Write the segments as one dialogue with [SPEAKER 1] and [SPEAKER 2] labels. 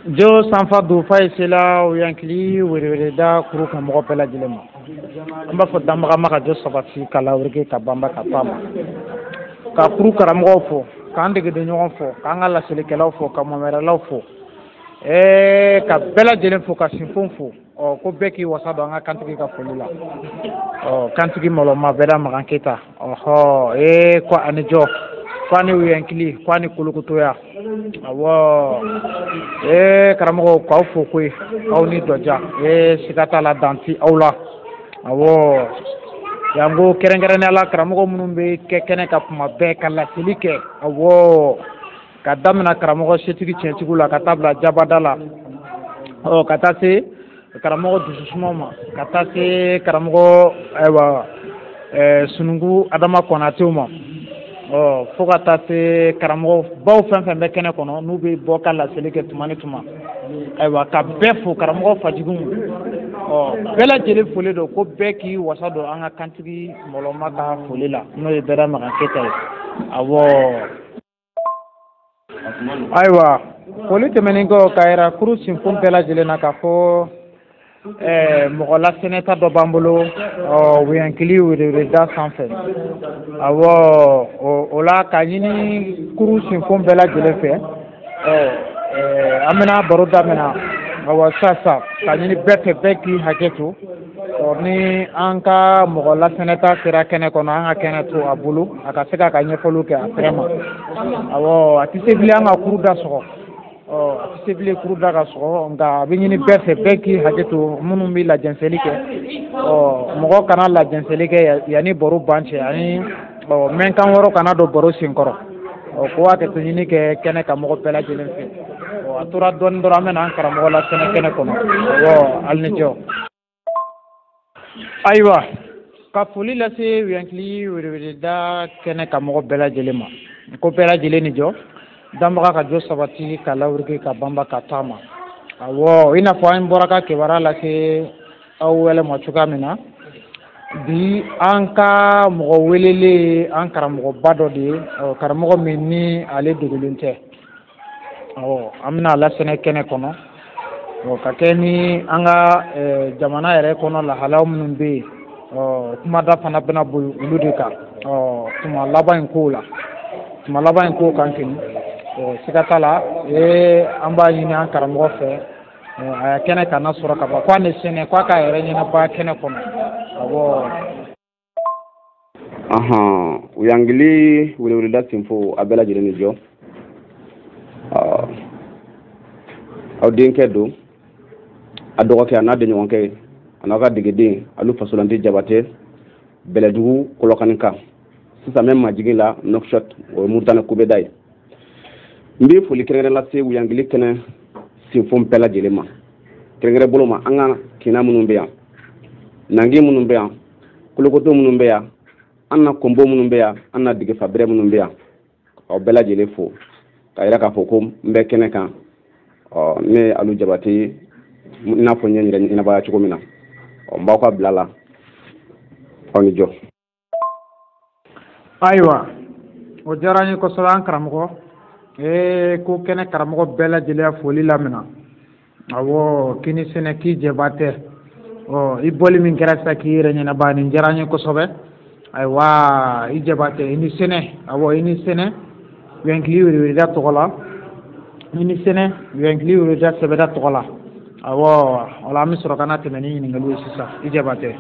[SPEAKER 1] Jo sanfa du fa sela o yankili wereda kuru ka mɔgɔ bɛɛ lajɛlen ma an b'a fɔ danbagama ka jo sabati ka lawurike ka banba ka taama ka kuru karamɔgɔw fɔ k'an degeden ɲɔgɔn fɔ k'an ka laselikɛlaw fɔ ka mɔmɛrɛlaw fɔ ka bɛɛ lajɛlen fɔ ka sinfon fɔ ko bɛɛ k'i wasa don an ka kantigi ka foli la kantigi mɔlɔma bɛɛ da magan keyita ko ani jɔ ko ani yankili ko ani kolokotoya awɔ karamɔgɔw k'aw fo koyi aw ni dɔja siga t'a la danti aw la awɔ yan ko kɛrɛnkɛrɛnnenya la karamɔgɔ minnu bɛ kɛ kɛnɛ ka kuma bɛɛ ka laseli kɛ awɔ ka daminɛ karamɔgɔ setigi tiɲɛtigiw la ka taa bila jabada la ka taa se karamɔgɔ dususumaw ma ka taa se karamɔgɔ ayiwa sunugu adama kɔnatew ma fo ka taa se karamɔgɔ baw fɛn fɛn bɛ kɛnɛ kɔnɔ n'u bɛ bɔ ka laseli kɛ tuma ni tuma ayiwa ka bɛɛ fo karamɔgɔ fajugu bɛɛ lajɛlen foli don ko bɛɛ k'i wasa don an ka kantigi mɔlɔma ka foli la n'o ye bɛɛda magan keyita ye awɔ ayiwa foli tɛmɛnen kɔ ka yira kuru sinfon bɛɛ lajɛlen na k'a fɔ mɔgɔ lasɛnɛta dɔ b'an bolo yankili wereda sanfɛ awɔ o la ka ɲini kuru sinfon bɛɛ lajɛlen fɛ an bɛna baro daminɛ awɔ sisan ka ɲini bɛɛ fɛ bɛɛ k'i hakɛ to ni an ka mɔgɔ lasɛnɛta sera kɛnɛ kɔnɔ an ka kɛnɛ to a bolo a ka se k'a ka ɲɛfɔliw kɛ a sɛrɛ ma awɔ a tɛ se bilen an ka kuru da sɔgɔ a tɛ se bilen kuru da ka sɔgɔ nka a bɛ ɲini bɛɛ fɛ bɛɛ k'i hakɛ to minnu bɛ lajɛnsɛli kɛ mɔgɔ kana lajɛnsɛli kɛ yanni baro ban cɛ ani mɛnkan wɛrɛ kana don baro senkɔrɔ ko hakɛ to ɲini kɛ kɛnɛ ka mɔgɔ bɛɛ lajɛlen fɛ a tora dɔɔnin dɔrɔn an bɛ na an karamɔgɔ lasɛnɛ kɛnɛ kɔnɔ hali ni jɔ. Ayiwa ka foli lase yankili wereda kɛnɛ ka mɔgɔ bɛɛ lajɛlen ma ko bɛɛ lajɛlen ni jɔ danbaga ka jɔ sabati ka lawurike ka banba ka taama awɔ i n'a fɔ an bɔra ka kibaruya lase aw wɛlɛ ma cogoya min na bi an ka mɔgɔ welelen an karamɔgɔba dɔ de ye karamɔgɔ min ni ale dogolen tɛ awɔ an bɛna lasɛnɛ kɛnɛ kɔnɔ ka kɛ ni an ka jamana yɛrɛ kɔnɔ lahalaw minnu bɛ yen kumada fana bɛna boli olu de kan tuma laban in kow la tuma laban in kow kan kɛni siga t'a la an b'a ɲini an karamɔgɔ fɛ a ye kɛnɛ kana sɔrɔ ka ban k'a ni sɛnɛ k'a k'a yɛrɛ ɲɛnabɔ kɛnɛ kɔnɔ awɔ.
[SPEAKER 2] O yankili weleweleda sinfo a bɛɛ lajɛlen ni jɔ aw denkɛ don a dɔgɔkɛ a n'a denɲɔgɔnkɛ a n'aw ka degeden alu fasolanti jabatɛ bɛlɛdugu kɔlɔkanika sisan bɛ majigi la nɔkshɔt o ye murutani kubeda ye n bɛ foli kɛrɛnkɛrɛn lase yankili kɛnɛ sinfon bɛɛ lajɛlen ma kɛrɛnkɛrɛn bolo ma an ka kina minnu bɛ yan nangi minnu bɛ yan kolokoto minnu bɛ yan an na kɔnbo minnu bɛ yan an na dege fabɛrɛ minnu bɛ yan aw bɛɛ lajɛlen fo k'a yira k'a fɔ ko n bɛ kɛnɛ kan ne ye alu jabate i n'a fɔ n ye n yɛrɛ ɲɛnabaya cogo min na n b'aw ka bila la aw ni jɔ.
[SPEAKER 1] Ayiwa o diyara n ye kosɛbɛ an karamɔgɔ ko kɛnɛ karamɔgɔ bɛɛ lajɛlen foli lamina awɔ k'i ni sɛnɛ k'i jɛba tɛ i bɔli min kɛra sisan k'i yɛrɛ ɲɛnabaya nin diyara n ye kosɛbɛ ayiwa i jɛba tɛ i ni sɛnɛ awɔ i ni sɛnɛ yankili wereweleda tɔgɔ la i ni sɛnɛ yankili wereweleda sɛbɛda tɔgɔ la awɔ o la an bɛ sɔrɔ ka na tɛmɛ ni ɲininkaliw ye sisan i jɛba tɛ.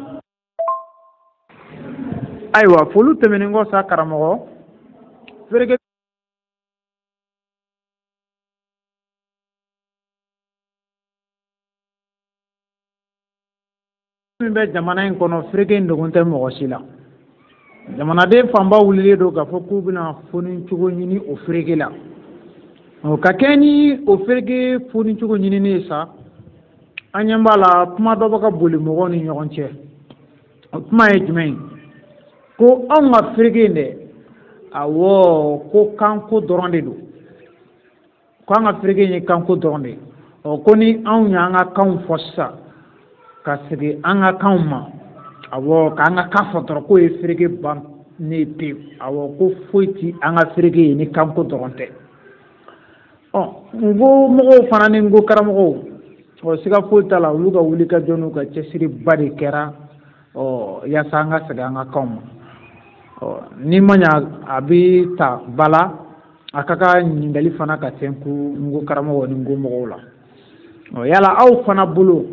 [SPEAKER 1] Ayiwa foli tɛmɛnen kɔ sa karamɔgɔ fereke min bɛ jamana in kɔnɔ fereke in dogon tɛ mɔgɔ si la jamanaden fanba wulilen don k'a fɔ k'u bɛna foni cogo ɲini o fereke la ka kɛ ni o fereke foni cogo ɲinini ye sa an ɲɛ b'a la kuma dɔ bɛ ka boli mɔgɔw ni ɲɔgɔn cɛ o kuma ye jumɛn ye ko anw ka fereke in dɛ awɔ ko kanko dɔrɔn de don ko an ka fereke in ye kanko dɔrɔn de ye ko ni anw y'an ka kanw fɔ sisan ka segin an ka kanw ma awɔ k'an ka kan fɔ dɔrɔn k'o ye fereke bannen pewu awɔ ko foyi ti an ka fereke ye ni kanko dɔrɔn tɛ ngo mo fana ni ngo karamo o siga futa la ulu ga wuli ka jonu ka cesiri bari kera ya sanga saganga kom ni manya abi ta bala akaka ngali fana ka tenku ngo karamo ni ngo mo la yala aw fana bulu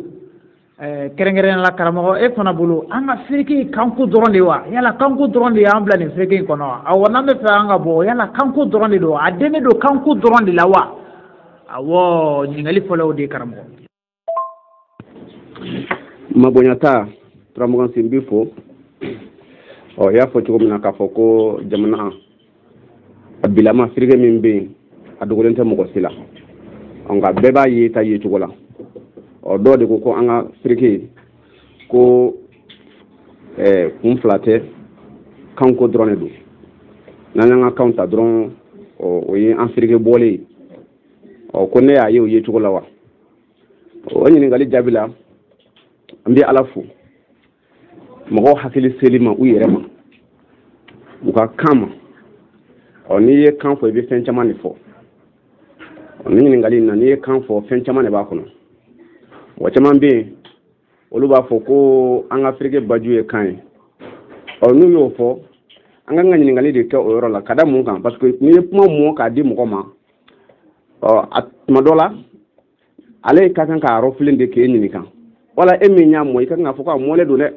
[SPEAKER 1] kerengeren la karamo e fana bulu anga friki kanku drondi wa yala kanku drondi ambla ni friki kono awona me fa anga bo yala kanku drondi do ademe do kanku drondi la wa awo ningali folo de karamo
[SPEAKER 2] mabonyata tramogan simbifo ya fo ci mina ka foko jamana abilama frige min be adugolente mo ko sila nga beba yi ta yi tugola do de ko anga frige ko kum flate kanko drone do nana nga counta drone o yi en frige bolé ko ne ya yi tugola wa o ni ngali jabila ambi alafu mɔgɔw hakili seli ma u yɛrɛ ma u ka kan ma n'i ye kan fɔ i bɛ fɛn caman de fɔ ni ɲininkali in na n'i ye kan fɔ fɛn caman de b'a kɔnɔ wa caman bɛ yen olu b'a fɔ ko an ka Afrique baju ye kan ye n'u y'o fɔ an ka ɲininkali de kɛ o yɔrɔ la ka da mun kan parce que n'i ye kuma mɔ k'a di mɔgɔ ma a tuma dɔ la ale ka kan k'a rɔfilen de k'e ɲininka wala e min y'a mɔ i ka kan k'a fɔ k'a mɔlen don dɛ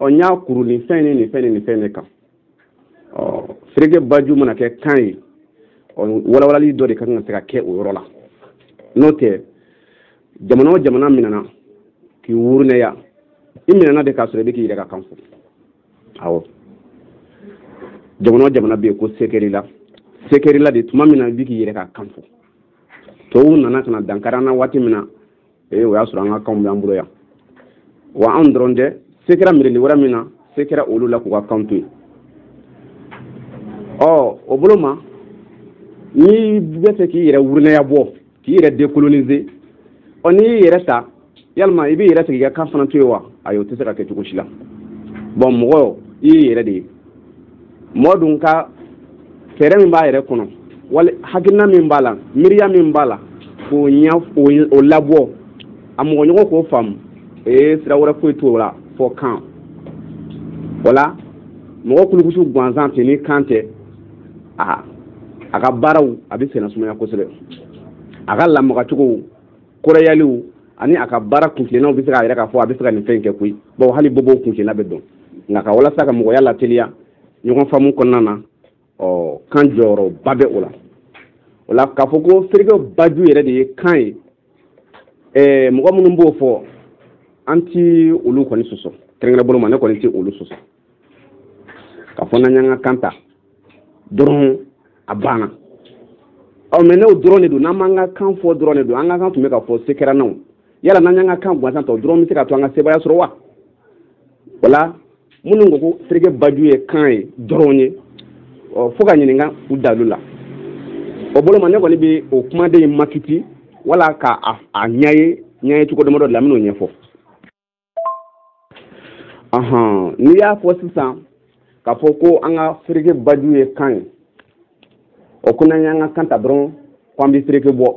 [SPEAKER 2] n y'a kuru nin fɛn ni nin fɛn ni nin fɛn de kan Afrique baju mana kɛ kan ye walawalali dɔ de ka kan ka se ka kɛ o yɔrɔ la n'o tɛ jamana o jamana minɛna k'i wurunɛya i minɛna de k'a sɔrɔ i bɛ k'i yɛrɛ ka kan fɔ awɔ jamana o jamana bɛ yen ko sekɛri la de tuma min na i bɛ k'i yɛrɛ ka kan fɔ tubabuw nana ka na dankari an na waati min na o y'a sɔrɔ an ka kanw b'an bolo yan wa anw dɔrɔn tɛ se kɛra miirili wɛrɛ min na se kɛra olu la k'u ka kan to yen o bolo ma n'i bɛ fɛ k'i yɛrɛ wurunɛya bɔ k'i yɛrɛ décoloniser n'i y'i yɛrɛ ta yalima i b'i yɛrɛ sigi i ka kan fana to yen wa ayi o tɛ se ka kɛ cogo si la mɔgɔ i y'i yɛrɛ de ye mɔgɔ dun ka fɛɛrɛ min b'a yɛrɛ kɔnɔ wali hakilina min b'a la miiriya min b'a la k'o o labɔ a mɔgɔɲɔgɔn k'o faamu sira wɛrɛ foyi t'o la fɔ kan wala mɔgɔ kulukusu gansan tɛ ni kan tɛ a ka baaraw a bɛ senna sumaya kosɛbɛ a ka lamagacogow kɔrɔyaliw ani a ka baara kuntilennaw bɛ se k'a yɛrɛ k'a fɔ a bɛ se ka nin fɛn kɛ koyi bawo hali bobow kuntilenna bɛ dɔn nka ka walasa ka mɔgɔya lateliya ɲɔgɔn faamu kɔnɔna na kan jɔyɔrɔba bɛ o la o la k'a fɔ ko Afrique baju yɛrɛ de ye kan ye mɔgɔ minnu b'o fɔ an ti olu kɔni sɔsɔ kɛrɛnkɛrɛn bolo ma ne kɔni ti olu sɔsɔ ka fɔ n'an y'an ka kan ta dɔrɔn a banna mɛ n'o dɔrɔn de don n'an m'an ka kan fɔ dɔrɔn de don an ka kan tun bɛ ka fɔ se kɛra n'o yala n'an y'an ka kan gansan ta o dɔrɔn bɛ se ka to an ka sebaya sɔrɔ wa o la minnu ko ko Afrique baju ye kan ye dɔrɔn ye fo ka ɲininka u dalu la o bolo ma ne kɔni bɛ o kumaden in makiti wala ka a ɲɛ cogo dama dɔ de la n bɛn'o ɲɛfɔ n'i y'a fɔ sisan k'a fɔ ko an ka Afrique baju ye kan ye ko n'an y'an ka kan ta dɔrɔn ko an bɛ Afrique bɔ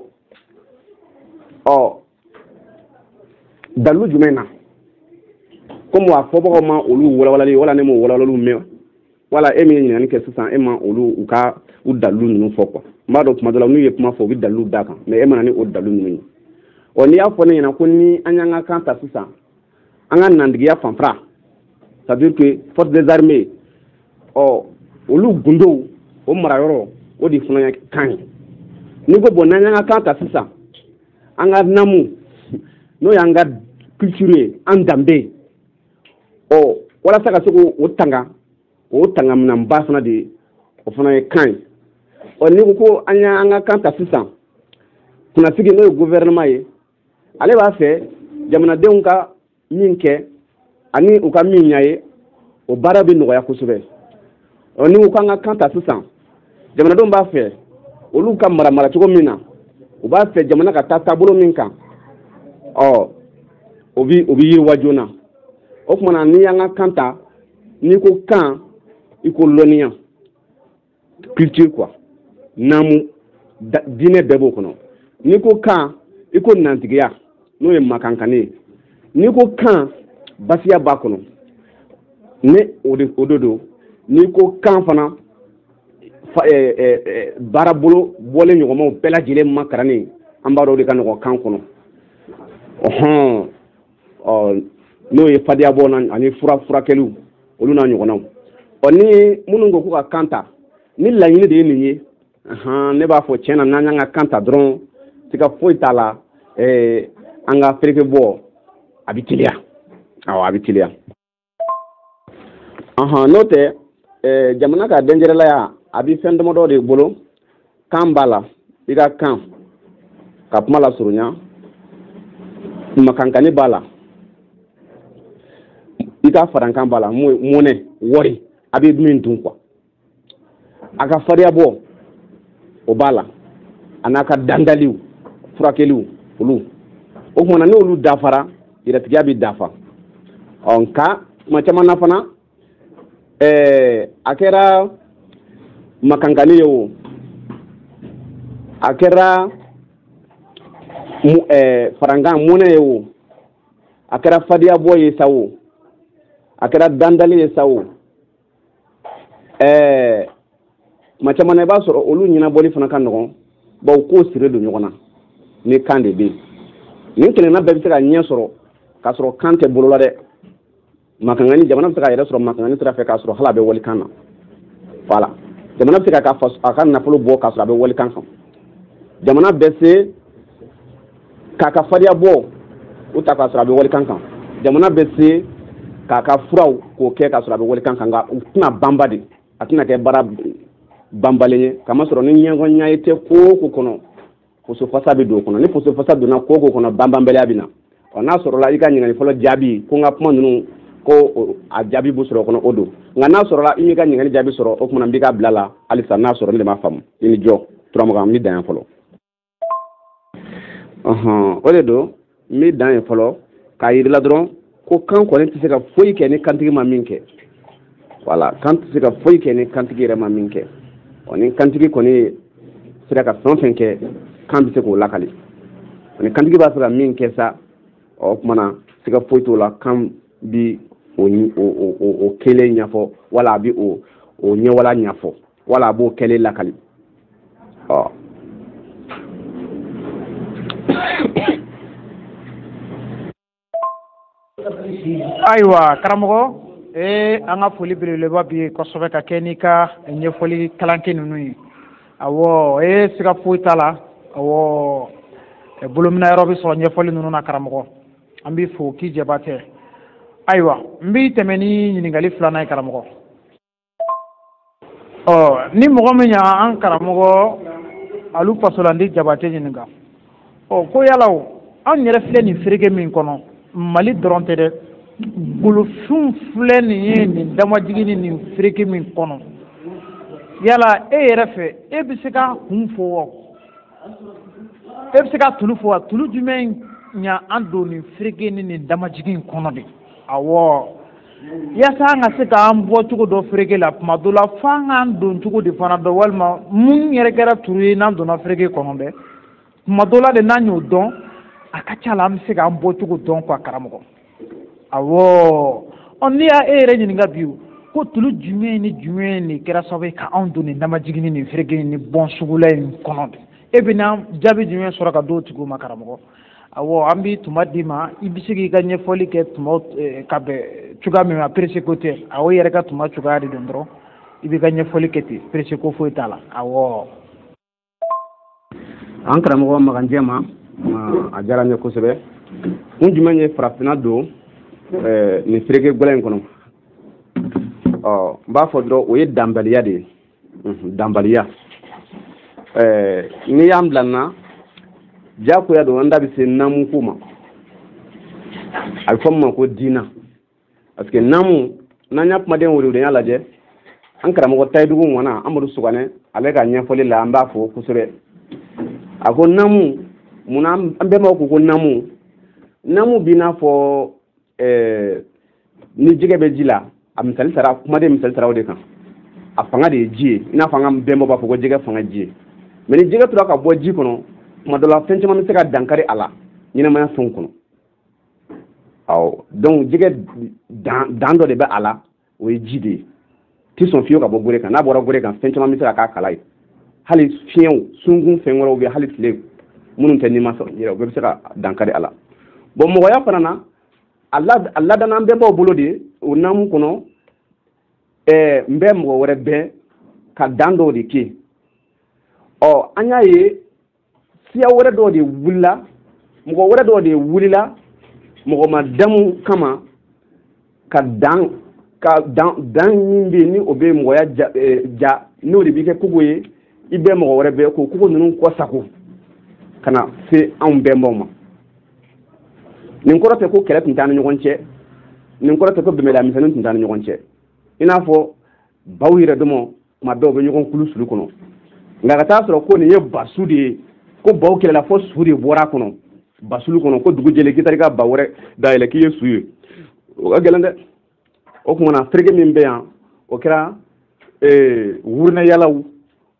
[SPEAKER 2] dalu jumɛn na komi a fɔbagaw ma olu walawalali wala ne m'o walawalaliw mɛn wala e min ye ɲininkali kɛ sisan e ma olu u dalu ninnu fɔ quoi n b'a dɔn tuma dɔ la n'u ye kuma fɔ u bɛ dalu d'a kan mais e mana ni o dalu ninnu ye n'i y'a fɔ ne ɲɛna ko ni an y'an ka kan ta sisan an ka nandigiya fanfara c'est à dire que force des armées olu gundow o marayɔrɔ o de fana ye kan ye n'i ko bon n'an y'an ka kan ta sisan an ka namu n'o y'an ka culture ye an danbe walasa ka se k'o tanga minɛnba fana de o fana ye kan ye n'i ko an y'an ka kan ta sisan kunnasigi n'o ye gouvernement ye ale b'a fɛ jamanadenw ka min kɛ ani u ka min ɲa ye o baara bɛ nɔgɔya kosɛbɛ ni u k'an ka kan ta sisan jamanadenw b'a fɛ olu ka mara cogo min na u b'a fɛ jamana ka taa taabolo min kan o bɛ yiriwa joona o tuma na n'i y'an ka kan ta n'i ko kan i ko lɔnniya culture quoi naamu diinɛ bɛɛ b'o kɔnɔ n'i ko kan i ko nantigiya n'o ye makankani ye n'i ko kan basiya b'a kɔnɔ ne o de don n'i ko kan fana baarabolo bɔlen ɲɔgɔnmaw bɛɛ lajɛlen makarani an b'a dɔn o de ka nɔgɔn kan kɔnɔ n'o ye fadenya bɔ ani furakɛliw olu n'a ɲɔgɔnnaw ni minnu ko ka kan ta ni laɲini de ye nin ye ne b'a fɔ tiɲɛ na n'an y'an ka kan ta dɔrɔn siga foyi t'a la an ka fereke bɔ a bɛ teliya a bɛ teliya n'o tɛ jamana ka denjɛrɛlaya a bɛ fɛn damadɔ de bolo kan b'a la i ka kan ka kuma la surunya makankani b'a la i ka farankan b'a la mɔnɛ wari a bɛ min dun quoi a ka fariya bɔ o b'a la a n'a ka dandaliw furakɛliw olu o kumana n'olu dafara yɛrɛtigiya bɛ dafa nka tuma caman na fana a kɛra makankani ye o a kɛra farankan mɔnɛ ye o a kɛra fadiya bɔ ye sa o a kɛra dandali ye sa o tuma caman na i b'a sɔrɔ olu ɲɛnabɔli fana ka nɔgɔn bawo k'o siri don ɲɔgɔn na ni kan de bɛ yen nin kelenna bɛɛ bɛ se ka ɲɛ sɔrɔ k'a sɔrɔ kan tɛ bolo la dɛ makankani jamana bɛ se ka yɛrɛ sɔrɔ makankani sira fɛ k'a sɔrɔ hali a bɛ walikan na voilà jamana bɛ se a ka nafolo bɔ k'a sɔrɔ a bɛ walikan kan jamana bɛ se k'a ka fariya bɔ o ta k'a sɔrɔ a bɛ walikan kan jamana bɛ se k'a ka furaw k'o kɛ k'a sɔrɔ a bɛ walikan kan nka u tɛna banba de a tɛna kɛ baara banbalen ye kamasɔrɔ ni ɲɛngɔnya ye tɛ ko o ko kɔnɔ posofasa bɛ don o kɔnɔ ni posofasa donna ko o ko kɔnɔ banbanbaliya bɛ na n'a sɔrɔla i ka ɲininkali fɔlɔ jaabi ko n ka kuma ninnu ko a jaabi bɛ sɔrɔ o kɔnɔ o don nka n'a sɔrɔla i m'i ka ɲininkali jaabi sɔrɔ o kumana n b'i ka bila la halisa n'a sɔrɔ ne de m'a faamu i ni jɔ turamagan n bɛ dan yan fɔlɔ o de don n bɛ dan yen fɔlɔ k'a yirila dɔrɔn ko kan kɔni tɛ se ka foyi kɛ ni kantigi ma min kɛ voilà kan tɛ se ka foyi kɛ ni kantigi yɛrɛ ma min kɛ ni kantigi kɔni sera ka fɛn o fɛn kɛ kan bɛ se k'o lakali ni kantigi b'a fɛ ka min kɛ sa o kumana siga foyi t'o la kan bi o kelen ɲɛfɔ wala a bi o ɲɛwala ɲɛfɔ wala a b'o kɛlen lakali
[SPEAKER 1] ayiwa karamɔgɔ an ka foli belebeleba bi kosɛbɛ ka kɛ n'i ka ɲɛfɔli kalanke ninnu ye awɔ siga foyi t'a la awɔ bolominayɔrɔ bɛ sɔrɔ ɲɛfɔli ninnu na karamɔgɔ an b'i fo k'i jɛba tɛ ayiwa n b'i tɛmɛ ni ɲininkali filanan ye karamɔgɔ ni mɔgɔ min y'an karamɔgɔ alu fasolandi jabate ɲininka ko yala an yɛrɛ filɛ nin fereke min kɔnɔ mali dɔrɔn tɛ dɛ golofin filɛ nin ye nin damajigi ni nin fereke min kɔnɔ yala e yɛrɛ fɛ e bɛ se ka kun fɔ wa e bɛ se ka tulu fɔ wa tulu jumɛn ɲa an don nin fereke ni nin damajigi in kɔnɔ de awɔ yaasa an ka se k'an bɔ cogo dɔ fereke la tuma dɔ la f'an k'an don cogo de fana dɔn walima mun yɛrɛ kɛra turu ye n'an donna fereke kɔnɔ dɛ tuma dɔ la de n'an y'o dɔn a ka ca la an bɛ se k'an bɔ cogo dɔn quoi karamɔgɔ awɔ n'i y'a e yɛrɛ ɲininka bi ko tulu jumɛn ni jumɛn de kɛra sababu ye k'anw don nin damajigi ni nin fereke ni bɔn sugula in kɔnɔ de e bɛna jaabi jumɛn sɔrɔ ka d'o tigiw ma karamɔgɔ awɔ an bɛ tuma d'i ma i bɛ se k'i ka ɲɛfɔli kɛ tuma ka bɛn cogoya min ma pereseko tɛ awɔ i yɛrɛ ka tuma cogoya de don dɔrɔn i b'i ka ɲɛfɔli kɛ ten pereseko foyi t'a la awɔ.
[SPEAKER 2] an karamɔgɔ maganjɛ ma a diyara n ye kosɛbɛ kun jumɛn ye farafinna don nin fereke gɔlɛ in kɔnɔ n b'a fɔ dɔrɔn o ye danbaliya de ye danbaliya n'i y'an bila n na diyagoya don an da bɛ se namu ko ma a bɛ fɔ min ma ko diina parce que namu n'an y'a kumaden wele y'a lajɛ an karamɔgɔ tayidugu mɔna amadu suganɛ ale ka ɲɛfɔli la an b'a fɔ kosɛbɛ a ko namu munna an bɛnbaw ko namu b'i n'a fɔ ni jɛgɛ bɛ ji la a misali tara kumaden misali tara o de kan a fanga de ye ji ye i n'a fɔ an ka bɛnbaw b'a fɔ ko jɛgɛ fanga ji ye mais ni jɛgɛ tora ka bɔ ji kɔnɔ tuma dɔ la fɛn caman bɛ se ka dankari a la ɲɛnamaya fɛnw kɔnɔ donc jɛgɛ dan dɔ de bɛ a la o ye ji de ye ti sɔn fiyewu ka bɔ gere kan n'a bɔra gere kan fɛn caman bɛ se ka k'a kala ye hali fiɲɛw sunkun fɛn wɛrɛw bɛ hali tile minnu tɛ nima sɔrɔ yɛrɛ o bɛɛ bɛ se ka dankari a la bon mɔgɔya fana na a ladana an bɛɛ b'aw bolo de o naamu kɔnɔ n bɛ mɔgɔ wɛrɛ bɛɛ ka dan dɔw de kɛ an y'a ye siya wɛrɛ dɔw de wulila mɔgɔ wɛrɛ dɔw de wulila mɔgɔ ma damu kama ka dan min bɛ yen ni o bɛ mɔgɔya ja n'o de bɛ kɛ kogo ye i bɛ mɔgɔ wɛrɛ bɛɛ ko kogo ninnu kɔ sago ka na se anw bɛnbaw ma nin kɔrɔ tɛ ko kɛlɛ tun t'an ni ɲɔgɔn cɛ nin kɔrɔ tɛ ko bɛnbaliya misɛnnin tun t'an ni ɲɔgɔn cɛ i n'a fɔ baw yɛrɛ dama tuma bɛɛ u bɛ ɲɔgɔn kulu sulu kɔnɔ nka ka taa sɔrɔ ko nin ye basu de ye ko baw kɛlɛla fo su de bɔra a kɔnɔ basulu kɔnɔ ko dugu jɛlen k'i taara i ka ba wɛrɛ dayɛlɛ k'i ye su ye o ka gɛlɛn dɛ o kumana fereke min bɛ yan o kɛra wurinɛyalaw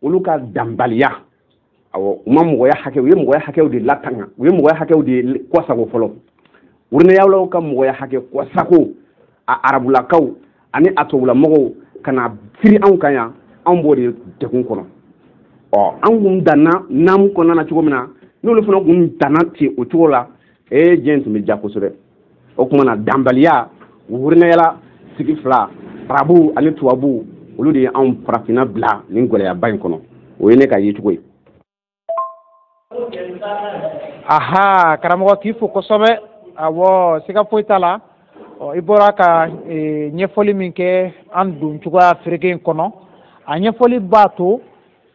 [SPEAKER 2] olu ka danbaliya awɔ u ma mɔgɔya hakɛ u ye mɔgɔya hakɛw de latanga u ye mɔgɔya hakɛw de kɔsago fɔlɔ wurinɛyalaw ka mɔgɔya hakɛ kɔsago a arabulakaw ani a tubabulamɔgɔw ka na firi anw kan yan anw b'o de degun kɔnɔ an kun danna naamu kɔnɔna na cogo min na n'olu fana kun danna ten o cogo la diɲɛ tun bɛ diya kosɛbɛ o kumana danbaliya wurinɛyala sigi fila arabu ani tubabu olu de ye anw farafinna bila nin gɛlɛyaba in kɔnɔ o ye ne ka yecogo ye.
[SPEAKER 1] aha karamɔgɔ k'i fo kosɛbɛ awɔ siga foyi t'a la i bɔra ka ɲɛfɔli min kɛ an don cogoya fereke in kɔnɔ a ɲɛfɔli b'a to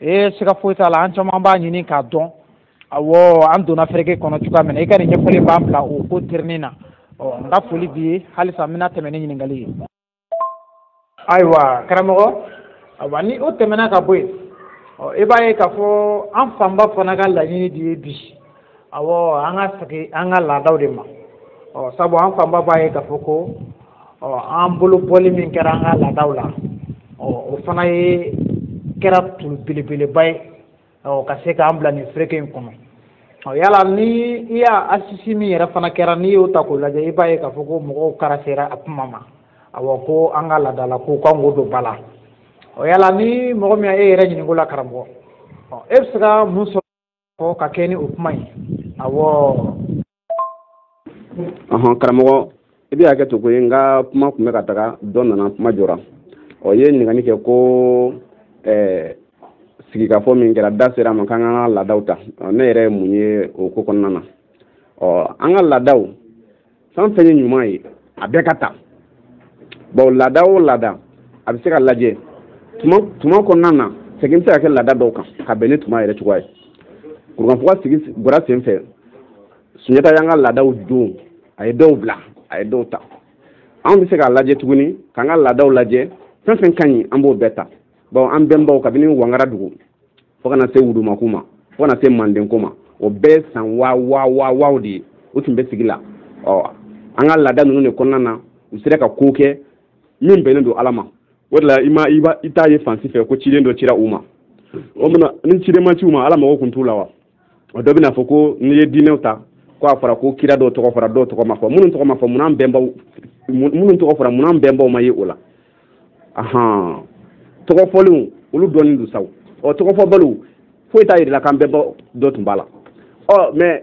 [SPEAKER 1] siga foyi t'a la an caman b'a ɲini k'a dɔn awɔ an donna fereke kɔnɔ cogoya min na i ka nin ɲɛfɔli b'an bila o ko tirinin na n ka foli b'i ye halisa n bɛna tɛmɛ ni ɲininkali ye ayiwa karamɔgɔ ayiwa ni o tɛmɛna ka bɔ yen i b'a ye k'a fɔ an fanba fana ka laɲini de ye bi awɔ an ka segin an ka laadaw de ma sabu an fanba b'a ye k'a fɔ ko an bolo bɔli min kɛra an ka laadaw la o fana ye kɛra tulu belebeleba ye ka se k'an bila nin fereke in kɔnɔ yala ni i y'a asisi min yɛrɛ fana kɛra n'i y'o ta k'o lajɛ i b'a ye k'a fɔ ko mɔgɔw karasera a kuma ma awɔ ko an ka laadala ko k'an k'o don ba la yala ni mɔgɔ min e yɛrɛ ɲininko la karamɔgɔ e bɛ se ka mun sɔrɔ ka kɛ ni o kuma ye awɔ.
[SPEAKER 2] karamɔgɔ i bɛ hakɛ to ko n ka kuma tun bɛ ka taga dɔ nana kuma jɔra i ye ɲininkali kɛ ko sigikafɔ min kɛra da sera a ma k'an ka laadaw ta ne yɛrɛ ye mun ye o ko kɔnɔna na an ka laadaw fɛn fɛn ye ɲuman ye a bɛɛ ka ta bon laada o laada a bɛ se ka lajɛ tuma kɔnɔna na segin bɛ se ka kɛ laada dɔw kan ka bɛn ni tuma yɛrɛ cogoya ye kurukanfuga sigi bɔra sen fɛ Sunjata y'an ka laadaw don a ye dɔw bila a ye dɔw ta anw bɛ se k'a lajɛ tuguni k'an ka laadaw lajɛ fɛn fɛn ka ɲi an b'o bɛɛ ta bon an bɛnbaw kabini Wangara dugu fo kana se Wudumaku ma fo kana se Mandenko ma o bɛɛ san waa de ye o tun bɛ sigi la an ka laada ninnu de kɔnɔna na u sera ka ko kɛ min bɛnnen don Ala ma o de la i t'a ye fansi fɛ ko ciden dɔ cira u ma o mana ni ciden ma ci u ma Ala mago kun t'u la wa o dɔ bɛna fɔ ko n'i ye diinɛw ta ko a fɔra ko kira dɔw tɔgɔ fɔra dɔw tɔgɔ ma fɔ minnu tɔgɔ ma fɔ minnu tɔgɔ fɔra munna an bɛnbaw ma ye o la tɔgɔfɔlenw olu dɔɔnin don saw tɔgɔfɔbaliw foyi t'a yirala k'an bɛnbaw dɔ tun b'a la mais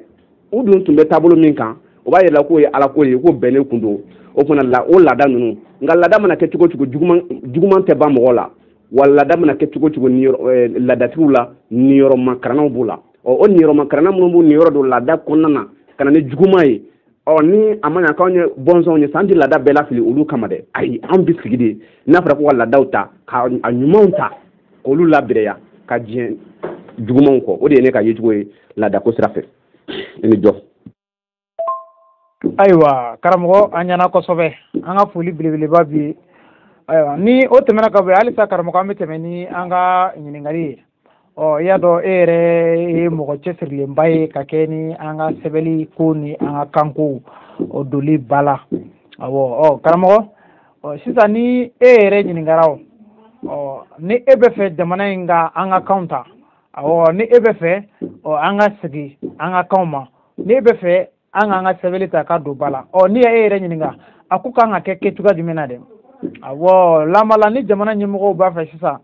[SPEAKER 2] u dun tun bɛ taabolo min kan o b'a yirala k'o ye Alako ye ko bɛnnen kun don o fana o laada ninnu nka laada mana kɛ cogo o cogo juguman tɛ ban mɔgɔ la wa laada mana kɛ cogo o cogo laadatigiw la niyɔrɔmakaranaw b'o la o niyɔrɔmakarana minnu b'u niyɔrɔ don laada kɔnɔna na ka na ni juguman ye ni a ma ɲa k'anw ye bɔnsɔnw ye san tɛ laada bɛɛ lafili olu kama dɛ ayi anw bɛ sigi de n'a fɔra ko ka laadaw ta ka a ɲumanw ta k'olu labɛrɛya ka diɲɛ jugumanw kɔ o de ye ne ka yecogo ye laadako sira fɛ i ni jɔ.
[SPEAKER 1] ayiwa karamɔgɔ an ɲɛna kosɛbɛ an ka foli belebeleba bi ayiwa ni o tɛmɛna ka bɔ yen halisa karamɔgɔ an bɛ tɛmɛ ni an ka ɲininkali ye i y'a dɔn e yɛrɛ ye mɔgɔ cɛsirilenba ye ka kɛ ni an ka sɛbɛnni ko ni an ka kanko o doli ba la awɔ karamɔgɔ sisan ni e yɛrɛ ɲininkara ni e bɛ fɛ jamana in ka an ka kanw ta awɔ ni e bɛ fɛ an ka sigi an ka kanw ma ni e bɛ fɛ an ka sɛbɛnni ta ka don ba la ni ye e yɛrɛ ɲininka a ko kan ka kɛ kɛcogoya jumɛn na dɛ awɔ lamala ni jamana ɲɛmɔgɔw b'a fɛ sisan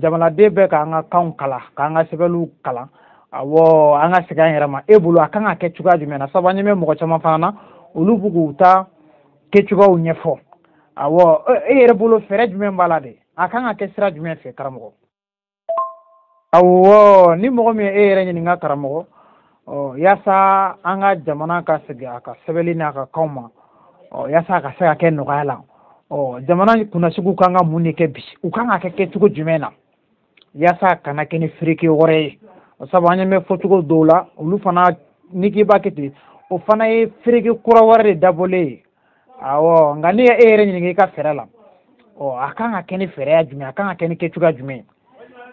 [SPEAKER 1] jamanaden bɛɛ k'an ka kanw kalan k'an ka sɛbɛnniw kalan awɔ an ka segin an yɛrɛ ma e bolo a kan ka kɛ cogoya jumɛn na sabu an ɲɛ bɛ mɔgɔ caman fana na olu b'u k'u ta kɛcogoyaw ɲɛfɔ awɔ e yɛrɛ bolo fɛɛrɛ jumɛn b'a la de a kan ka kɛ sira jumɛn fɛ karamɔgɔ awɔ ni mɔgɔ min ye e yɛrɛ ɲininka karamɔgɔ yaasa an ka jamana ka segin a ka sɛbɛnni n'a ka kanw ma yaasa a ka se ka kɛ nɔgɔya la jamana kunnasigiw kan ka mun de kɛ bi u kan ka kɛ kɛcogo jumɛn na yaasa a kana kɛ ni fereke wɛrɛ ye sabu an ɲɛ bɛ fɔcogo dɔw la olu fana ni k'i b'a kɛ ten o fana ye fereke kura wɛrɛ de dabɔlen ye awɔ nka ne ye e yɛrɛ ɲininka i ka fɛɛrɛ la a kan ka kɛ ni fɛɛrɛya jumɛn a kan ka kɛ ni kɛcogoya jumɛn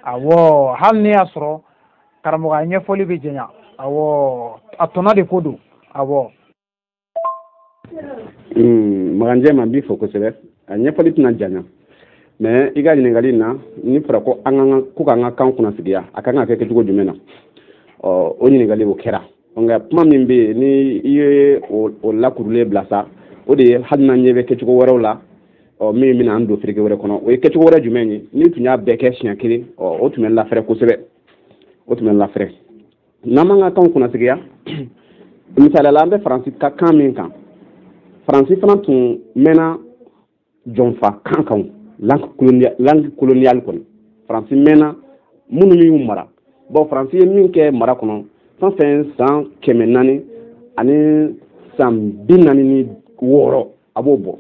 [SPEAKER 1] awɔ hali ne y'a sɔrɔ karamɔgɔ a ɲɛfɔli bɛ janya awɔ a tɔnɔ de ko don awɔ.
[SPEAKER 2] Maganjɛ ma n b'i fo kosɛbɛ a ɲɛfɔli tɛna janya mais i ka ɲininkali in na ni fɔra ko k'an ka kan kunnasigiya a kan ka kɛ kɛcogo jumɛn na o ɲininkali o kɛra nka kuma min bɛ yen ni i ye o lakurulen bila sa o de ye hali n'an ɲɛ bɛ kɛcogo wɛrɛw la min bɛna an don fereke wɛrɛ kɔnɔ o ye kɛcogo wɛrɛ jumɛn ye ni tun y'a bɛɛ kɛ siɲɛ kelen o tun bɛ lafɛrɛ kosɛbɛ o tun bɛ lafɛrɛ n'an m'an ka kan kunnasigiya misaliyala an bɛ faransi ka kan min kan faransi fana tun mɛnna jɔnfa kan kan langue coloniale kɔnɔ faransi mɛnna minnu y'u mara bon faransi ye min kɛ mara kɔnɔ fɛn fɛn san 400 ani san 46 a b'o bɔ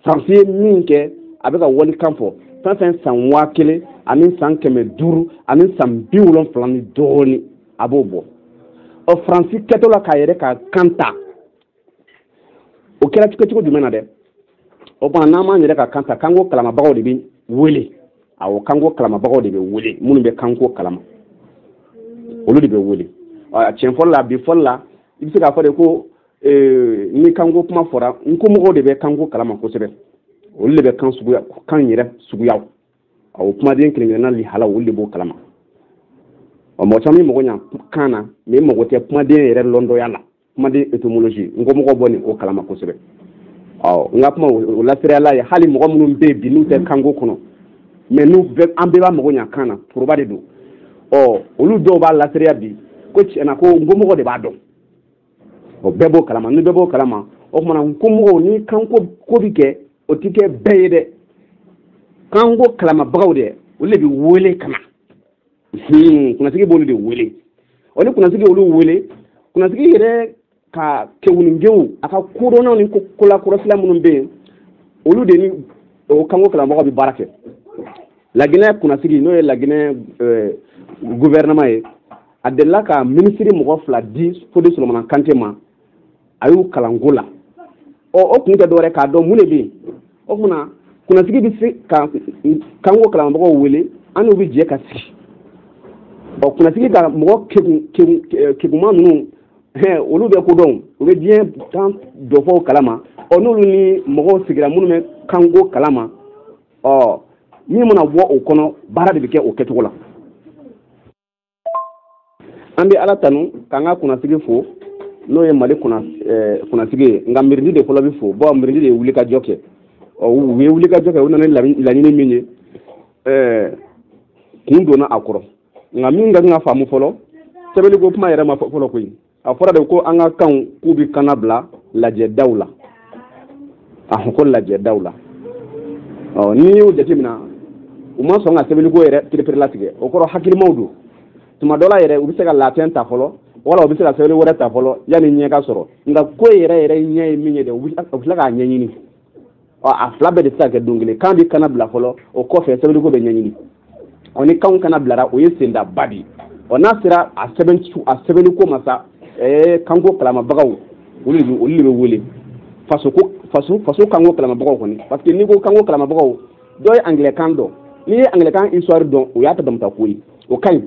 [SPEAKER 2] faransi ye min kɛ a bɛ ka walikan fɔ fɛn fɛn san 1000 ani san 500 ani san 70 ni dɔɔnin a b'o bɔ faransi kɛtɔ la k'a yɛrɛ ka kan ta o kɛra cogo jumɛn na dɛ o kuma n'an m'an yɛrɛ ka kan ta kanko kalamabagaw de bɛ wele awɔ kanko kalamabagaw de bɛ wele minnu bɛ kanko kalama olu de bɛ wele tiɲɛ fɔlɔ la bi fɔlɔ la i bɛ se k'a fɔ de ko ni kanko kuma fɔra nkomɔgɔw de bɛ kanko kalama kosɛbɛ olu de bɛ kan yɛrɛ suguyaw awɔ kumaden kelen-kelenna lihalaw olu de b'o kalama mɔgɔ caman bɛ mago ɲɛ kan na mais mago tɛ kumaden yɛrɛ lɔndɔya la kumaden étymologie nkomɔgɔw bɔ nin o kalama kosɛbɛ n ka kuma o lasiriyala ye hali mɔgɔ minnu bɛ yen bi n'u tɛ kanko kɔnɔ mais an bɛɛ b'a mago ɲɛ kan na foroba de don olu dɔw b'a lasiriya bi ko tiɲɛna ko nkomɔgɔ de b'a dɔn bɛɛ b'o kalama ni bɛɛ b'o kalama o tumana nkomɔgɔw ni kanko ko bɛ kɛ o tɛ kɛ bɛɛ ye dɛ kanko kalamabagaw de olu de bɛ wele ka na kunnasigi b'olu de wele ni kunnasigi olu wele kunnasigi yɛrɛ ka kɛwuninjɛw a ka kodɔnnaw ni kolakɔrɔsila minnu bɛ yen olu de ni o kanko kalamabagaw bɛ baara kɛ Laginɛ kunnasigi n'o ye Laginɛ gouvernement ye a delila ka minisiri mɔgɔ 2 di Fode Solomana Kante ma a y'u kalan ko la o kun tɛ dɔwɛrɛ k'a dɔn mun de bɛ yen o kumana kunnasigi bɛ se ka kanko kalamabagaw wele an n'u bɛ jɛ ka sigi kunnasigi ka mɔgɔ keguma ninnu olu bɛ kodɔn u bɛ diɲɛ kan dɔ fɔ kalama n'olu ni mɔgɔw sigira minnu bɛ kanko kalama min mana bɔ o kɔnɔ baara de bɛ kɛ o kɛcogo la an bɛ ala tanu k'an ka kunnasigi fo n'o ye Mali kunnasigi ye nka mirindi de fɔlɔ bɛ fo mirindi de ye wulikajɔ kɛ u ye wulikajɔ kɛ u nana laɲini min ye kun donna a kɔrɔ nka min ka kan ka faamu fɔlɔ sɛbɛnni ko kuma yɛrɛ ma fɔlɔ koyi a fɔra de ko an ka kanw k'u bɛ kana bila lajɛdaw la ko lajɛdaw la n'i y'o jateminɛ u ma sɔn ka sɛbɛnni ko yɛrɛ perepere latigɛ o kɔrɔ hakilimaw don tuma dɔ la yɛrɛ u bɛ se ka latin ta fɔlɔ wala u bɛ se ka sɛbɛnni wɛrɛ ta fɔlɔ yanni ɲɛ ka sɔrɔ nka ko yɛrɛ ɲɛ ye min ye dɛ u bɛ tila k'a ɲɛɲini a fila bɛɛ de tɛ se ka kɛ don kelen kan bɛ kana bila fɔlɔ o kɔfɛ sɛbɛnni ko bɛ ɲɛɲini ni kanw kana bilara o ye sendaba de ye n'a sera a sɛbɛnni ko ma sa kanko kalamabagaw olu de bɛ wele faso kanko kalamabagaw kɔni parce que n'i ko kanko kalamabagaw dɔ ye anglais-kan dɔn n'i ye anglais-kan histoire dɔn o y'a ta damata ko ye o ka ɲi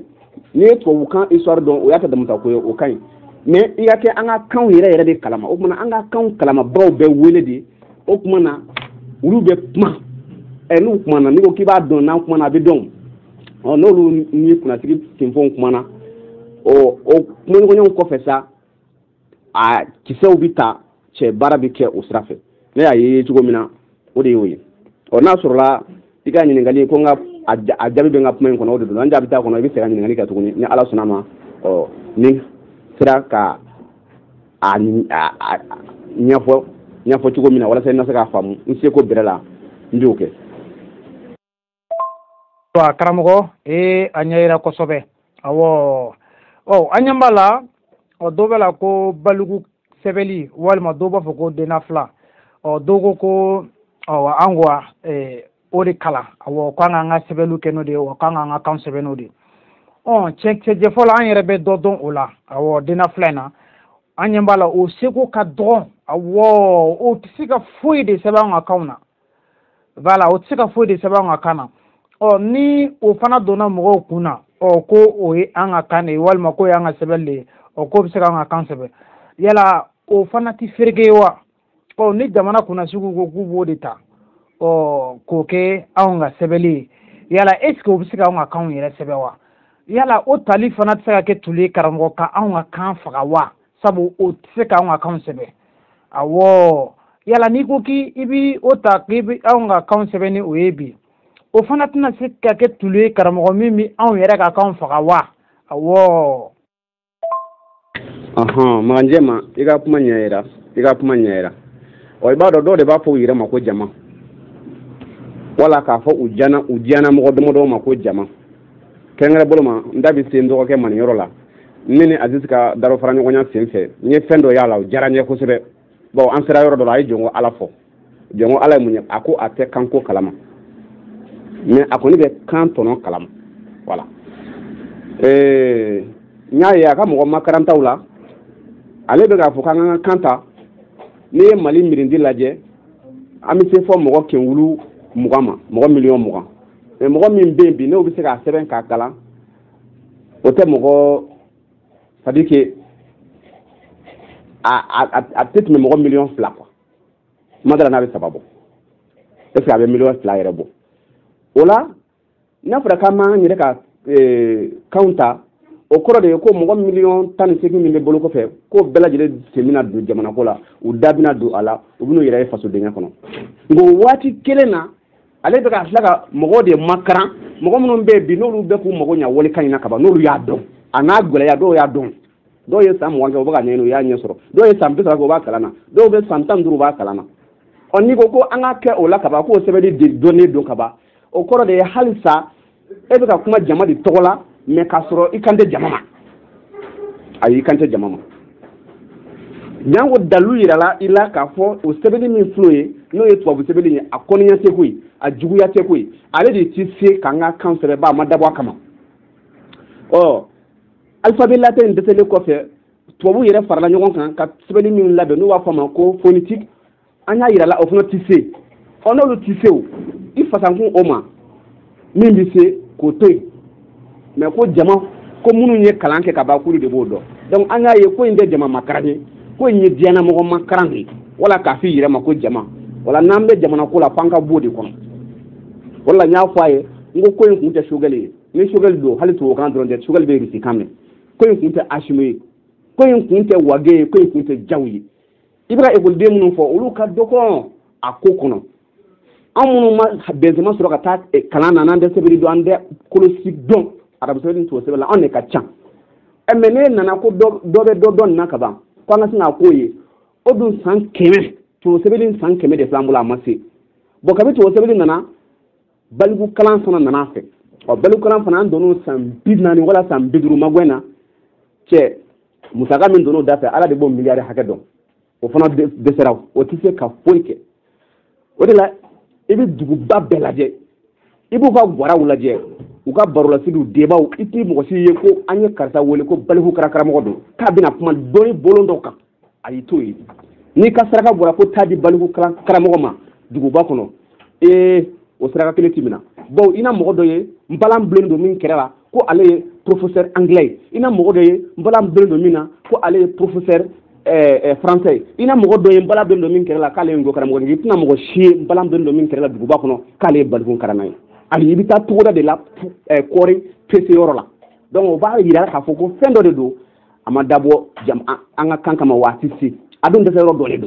[SPEAKER 2] n'i ye tubabukan histoire dɔn o y'a ta damata ko ye o ka ɲi mais i ka kɛ an ka kanw yɛrɛ de kalama o kumana an ka kanw kalamabagaw bɛ wele de o kumana olu bɛ kuma n'u kumana n'i ko k'i b'a dɔn n'an kumana a bɛ dɔn n'olu ni kunnasigi tinfɛnw kumana o kumaɲɔgɔnyaw kɔfɛ sa a kisɛw bi ta cɛ baara bi kɛ o sira fɛ ne y'a ye cogo min na o de y'o ye n'a sɔrɔla i ka ɲininkali ko n ka a jaabi bɛ n ka kuma in kɔnɔ o de don an jaabi t'a kɔnɔ i bɛ se ka ɲininkali kɛ tuguni ni ala sɔnna ma ni sera ka a ɲɛfɔ cogo min na walasa i na se k'a faamu n seko bɛrɛ la n b'o kɛ.
[SPEAKER 1] karamɔgɔ a ɲɛ yira kosɛbɛ awɔ an ɲɛ b'a la dɔw bɛ la ko baliku sɛbɛnli walima dɔw b'a fɔ ko denna fila dɔw ko an wa o de kalan awɔ k'an k'an ka sɛbɛnliw kɛ n'o de ye wa k'an k'an ka kan sɛbɛn n'o de ye cɛ fɔlɔ an yɛrɛ bɛ dɔ dɔn o la awɔ denna fila in na an ɲɛ b'a la o seko ka dɔgɔn awɔ o tɛ se ka foyi de sɛbɛn an ka kanw na voilà o tɛ se ka foyi de sɛbɛn an ka kan na ni o fana donna mɔgɔw kun na ko o ye an ka kan de ye walima ko ye an ka sɛbɛn de ye k'o bɛ se k'an ka kan sɛbɛn yala o fana tɛ fereke ye wa ni jamana kunnasigi ko k'u b'o de ta k'o kɛ anw ka sɛbɛnli ye yala est ce que o bɛ se k'anw ka kanw yɛrɛ sɛbɛn wa yala o tali fana tɛ se ka kɛ tulu ye karamɔgɔ ka anw ka kan faga wa sabu o tɛ se k'anw ka kanw sɛbɛn awɔ yala n'i ko k'i bɛ o ta k'i bɛ anw ka kanw sɛbɛn ni o ye bi o fana tɛna se ka kɛ tulu ye karamɔgɔ min bɛ anw yɛrɛ ka kanw faga wa awɔ.
[SPEAKER 2] Maganjɛ ma i ka kuma ɲɛ yira i b'a dɔn dɔw de b'a fɔ u yɛrɛ ma ko jama wala k'a fɔ u diyanna mɔgɔ damadɔ ma ko jama kɛrɛnkɛrɛn bolo ma n da bɛ se n dɔgɔkɛ maniyɔrɔ la ne ni Azizi ka daro fara ɲɔgɔnya sen fɛ n ye fɛn dɔ y'a la o diyara n ye kosɛbɛ an sera yɔrɔ dɔ la a ye jɔn ko ala fɔ jɔn ko ala ye mun ye a ko a tɛ kanko kalama mais a kɔni bɛ kan tɔnɔ kalama voilà n y'a ye a ka mɔgɔ makarantaw la ale bɛ k'a fɔ k'an ka kan ta n'i ye Mali mirindi lajɛ an bɛ se fɔ mɔgɔ 20 ma mɔgɔ 20 mais mɔgɔ min bɛ yen bi n'o bɛ se k'a sɛbɛn k'a kalan o tɛ mɔgɔ c'est à dire que a tɛ tɛmɛ mɔgɔ 2 quoi kuma dɔ la n'a bɛ 3 bɔ est ce que a bɛ 2 yɛrɛ bɔ o la n'a fɔra k'an m'an yɛrɛ ka kanw ta o kɔrɔ de ye ko mɔgɔ 18 min bɛ bolo kɔfɛ ko bɛɛ lajɛlen sen bɛna don jamana ko la u da bɛna don a la u bɛn'u yɛrɛ ye fasodenya kɔnɔ nka o waati kelen na ale bɛ ka tila ka mɔgɔw de makaran mɔgɔ minnu bɛ yen bi n'olu bɛ k'u mago ɲɛ walekan in na kaban n'olu y'a dɔn a n'a gɛlɛya dɔw y'a dɔn dɔw ye san 20 kɛ u bɛ ka ɲɛɲini u y'a ɲɛ sɔrɔ dɔw ye san 30 kɛ u b'a kalan na dɔw bɛ san 15 u b'a kalan na n'i ko ko an ka kɛ o la kaban k'o sɛbɛnni dɔnnen don kaban o kɔrɔ de ye halisa e bɛ ka kuma jama de tɔgɔ la mais k'a sɔrɔ i kan tɛ jama ma ayi i kan tɛ jama ma jango dalu yirala i la k'a fɔ o sɛbɛnni min filɛ o ye n'o ye tubabu sɛbɛnni ye a kɔnniya tɛ koyi a juguya tɛ koyi ale de ti se k'an ka kan sɛbɛn ba a ma dabɔ a kama alphabet latin in dɛsɛlen kɔfɛ tubabu yɛrɛ farala ɲɔgɔn kan ka sɛbɛnni min labɛn n'u b'a fɔ a ma ko phonétique an y'a yirala o fana tɛ se n'olu tɛ se o i fasankun o ma min bɛ se k'o to yen mais ko jama ko minnu ye kalan kɛ ka ban k'olu de b'o dɔn donc an y'a ye ko in tɛ jama makaran ye ko in ye diɲɛnamɔgɔ makaran de ye wala k'a f'i yɛrɛ ma ko jama wala n'an bɛ jamana ko la f'an ka b'o de kɔnɔ wala n y'a fɔ a ye n ko in kun tɛ Sogɛli ye ni Sogɛli don hali tubabukan dɔrɔn tɛ Sogɛli bɛ Irisi kan mɛn ko in kun tɛ Asimi ye ko in kun tɛ Wage ye ko in kun tɛ Jaw ye i bɛ ka ekɔliden minnu fɔ olu ka dɔgɔ a ko kɔnɔ an minnu ma bɛnsɛma sɔrɔ ka taa kalan na n'an tɛ sɛbɛnni dɔn an tɛ kolosi dɔn arabu sɛbɛnni ni tubabu sɛbɛnni la an de ka ca mais ne nana ko dɔ bɛ dɔ dɔn nin na ka ban ko an ka sin k'a k'o ye o dun san 100 tubabu sɛbɛnni san 100 de filɛ an bolo a ma se bon kabi tubabu sɛbɛnni nana baliku kalan fana nana a fɛ baliku kalan fana an donn'o san 40 wala san 50 magɛn na cɛ musaka min donn'o da fɛ ala de b'o miliyari hakɛ dɔn o fana dɛsɛra o tɛ se ka foyi kɛ o de la i bɛ duguba bɛɛ lajɛ i b'u ka gwaraw lajɛ u ka barolasigiw debaw i t'i mɔgɔ si ye ko an ye karisa wele ko baliku karamɔgɔ don k'a bɛna kuma dɔnni bolon dɔ kan a y'i to yen n'i ka saraka bɔra ko taa di baliku karamɔgɔ ma duguba kɔnɔ o saraka kelen t'i minɛ bon i na mɔgɔ dɔ ye n balan bilen don min kɛra la ko ale ye professeur anglais ye i na mɔgɔ dɔ ye n balan bilen don min na ko ale ye professeur français ye i na mɔgɔ dɔ ye n balan bilen don min kɛra la k'ale ye ngo karamɔgɔ ye i tɛna mɔgɔ si ye n balan bilen don min kɛra la duguba kɔnɔ k'ale ye baliku karamɔgɔ ye ani bi taa togoda de la kɔri pese yɔrɔ la donc o b'a yira k'a fɔ ko fɛn dɔ de don a ma dabɔ an ka kan kama waati se a dun dɛsɛ yɔrɔ dɔ de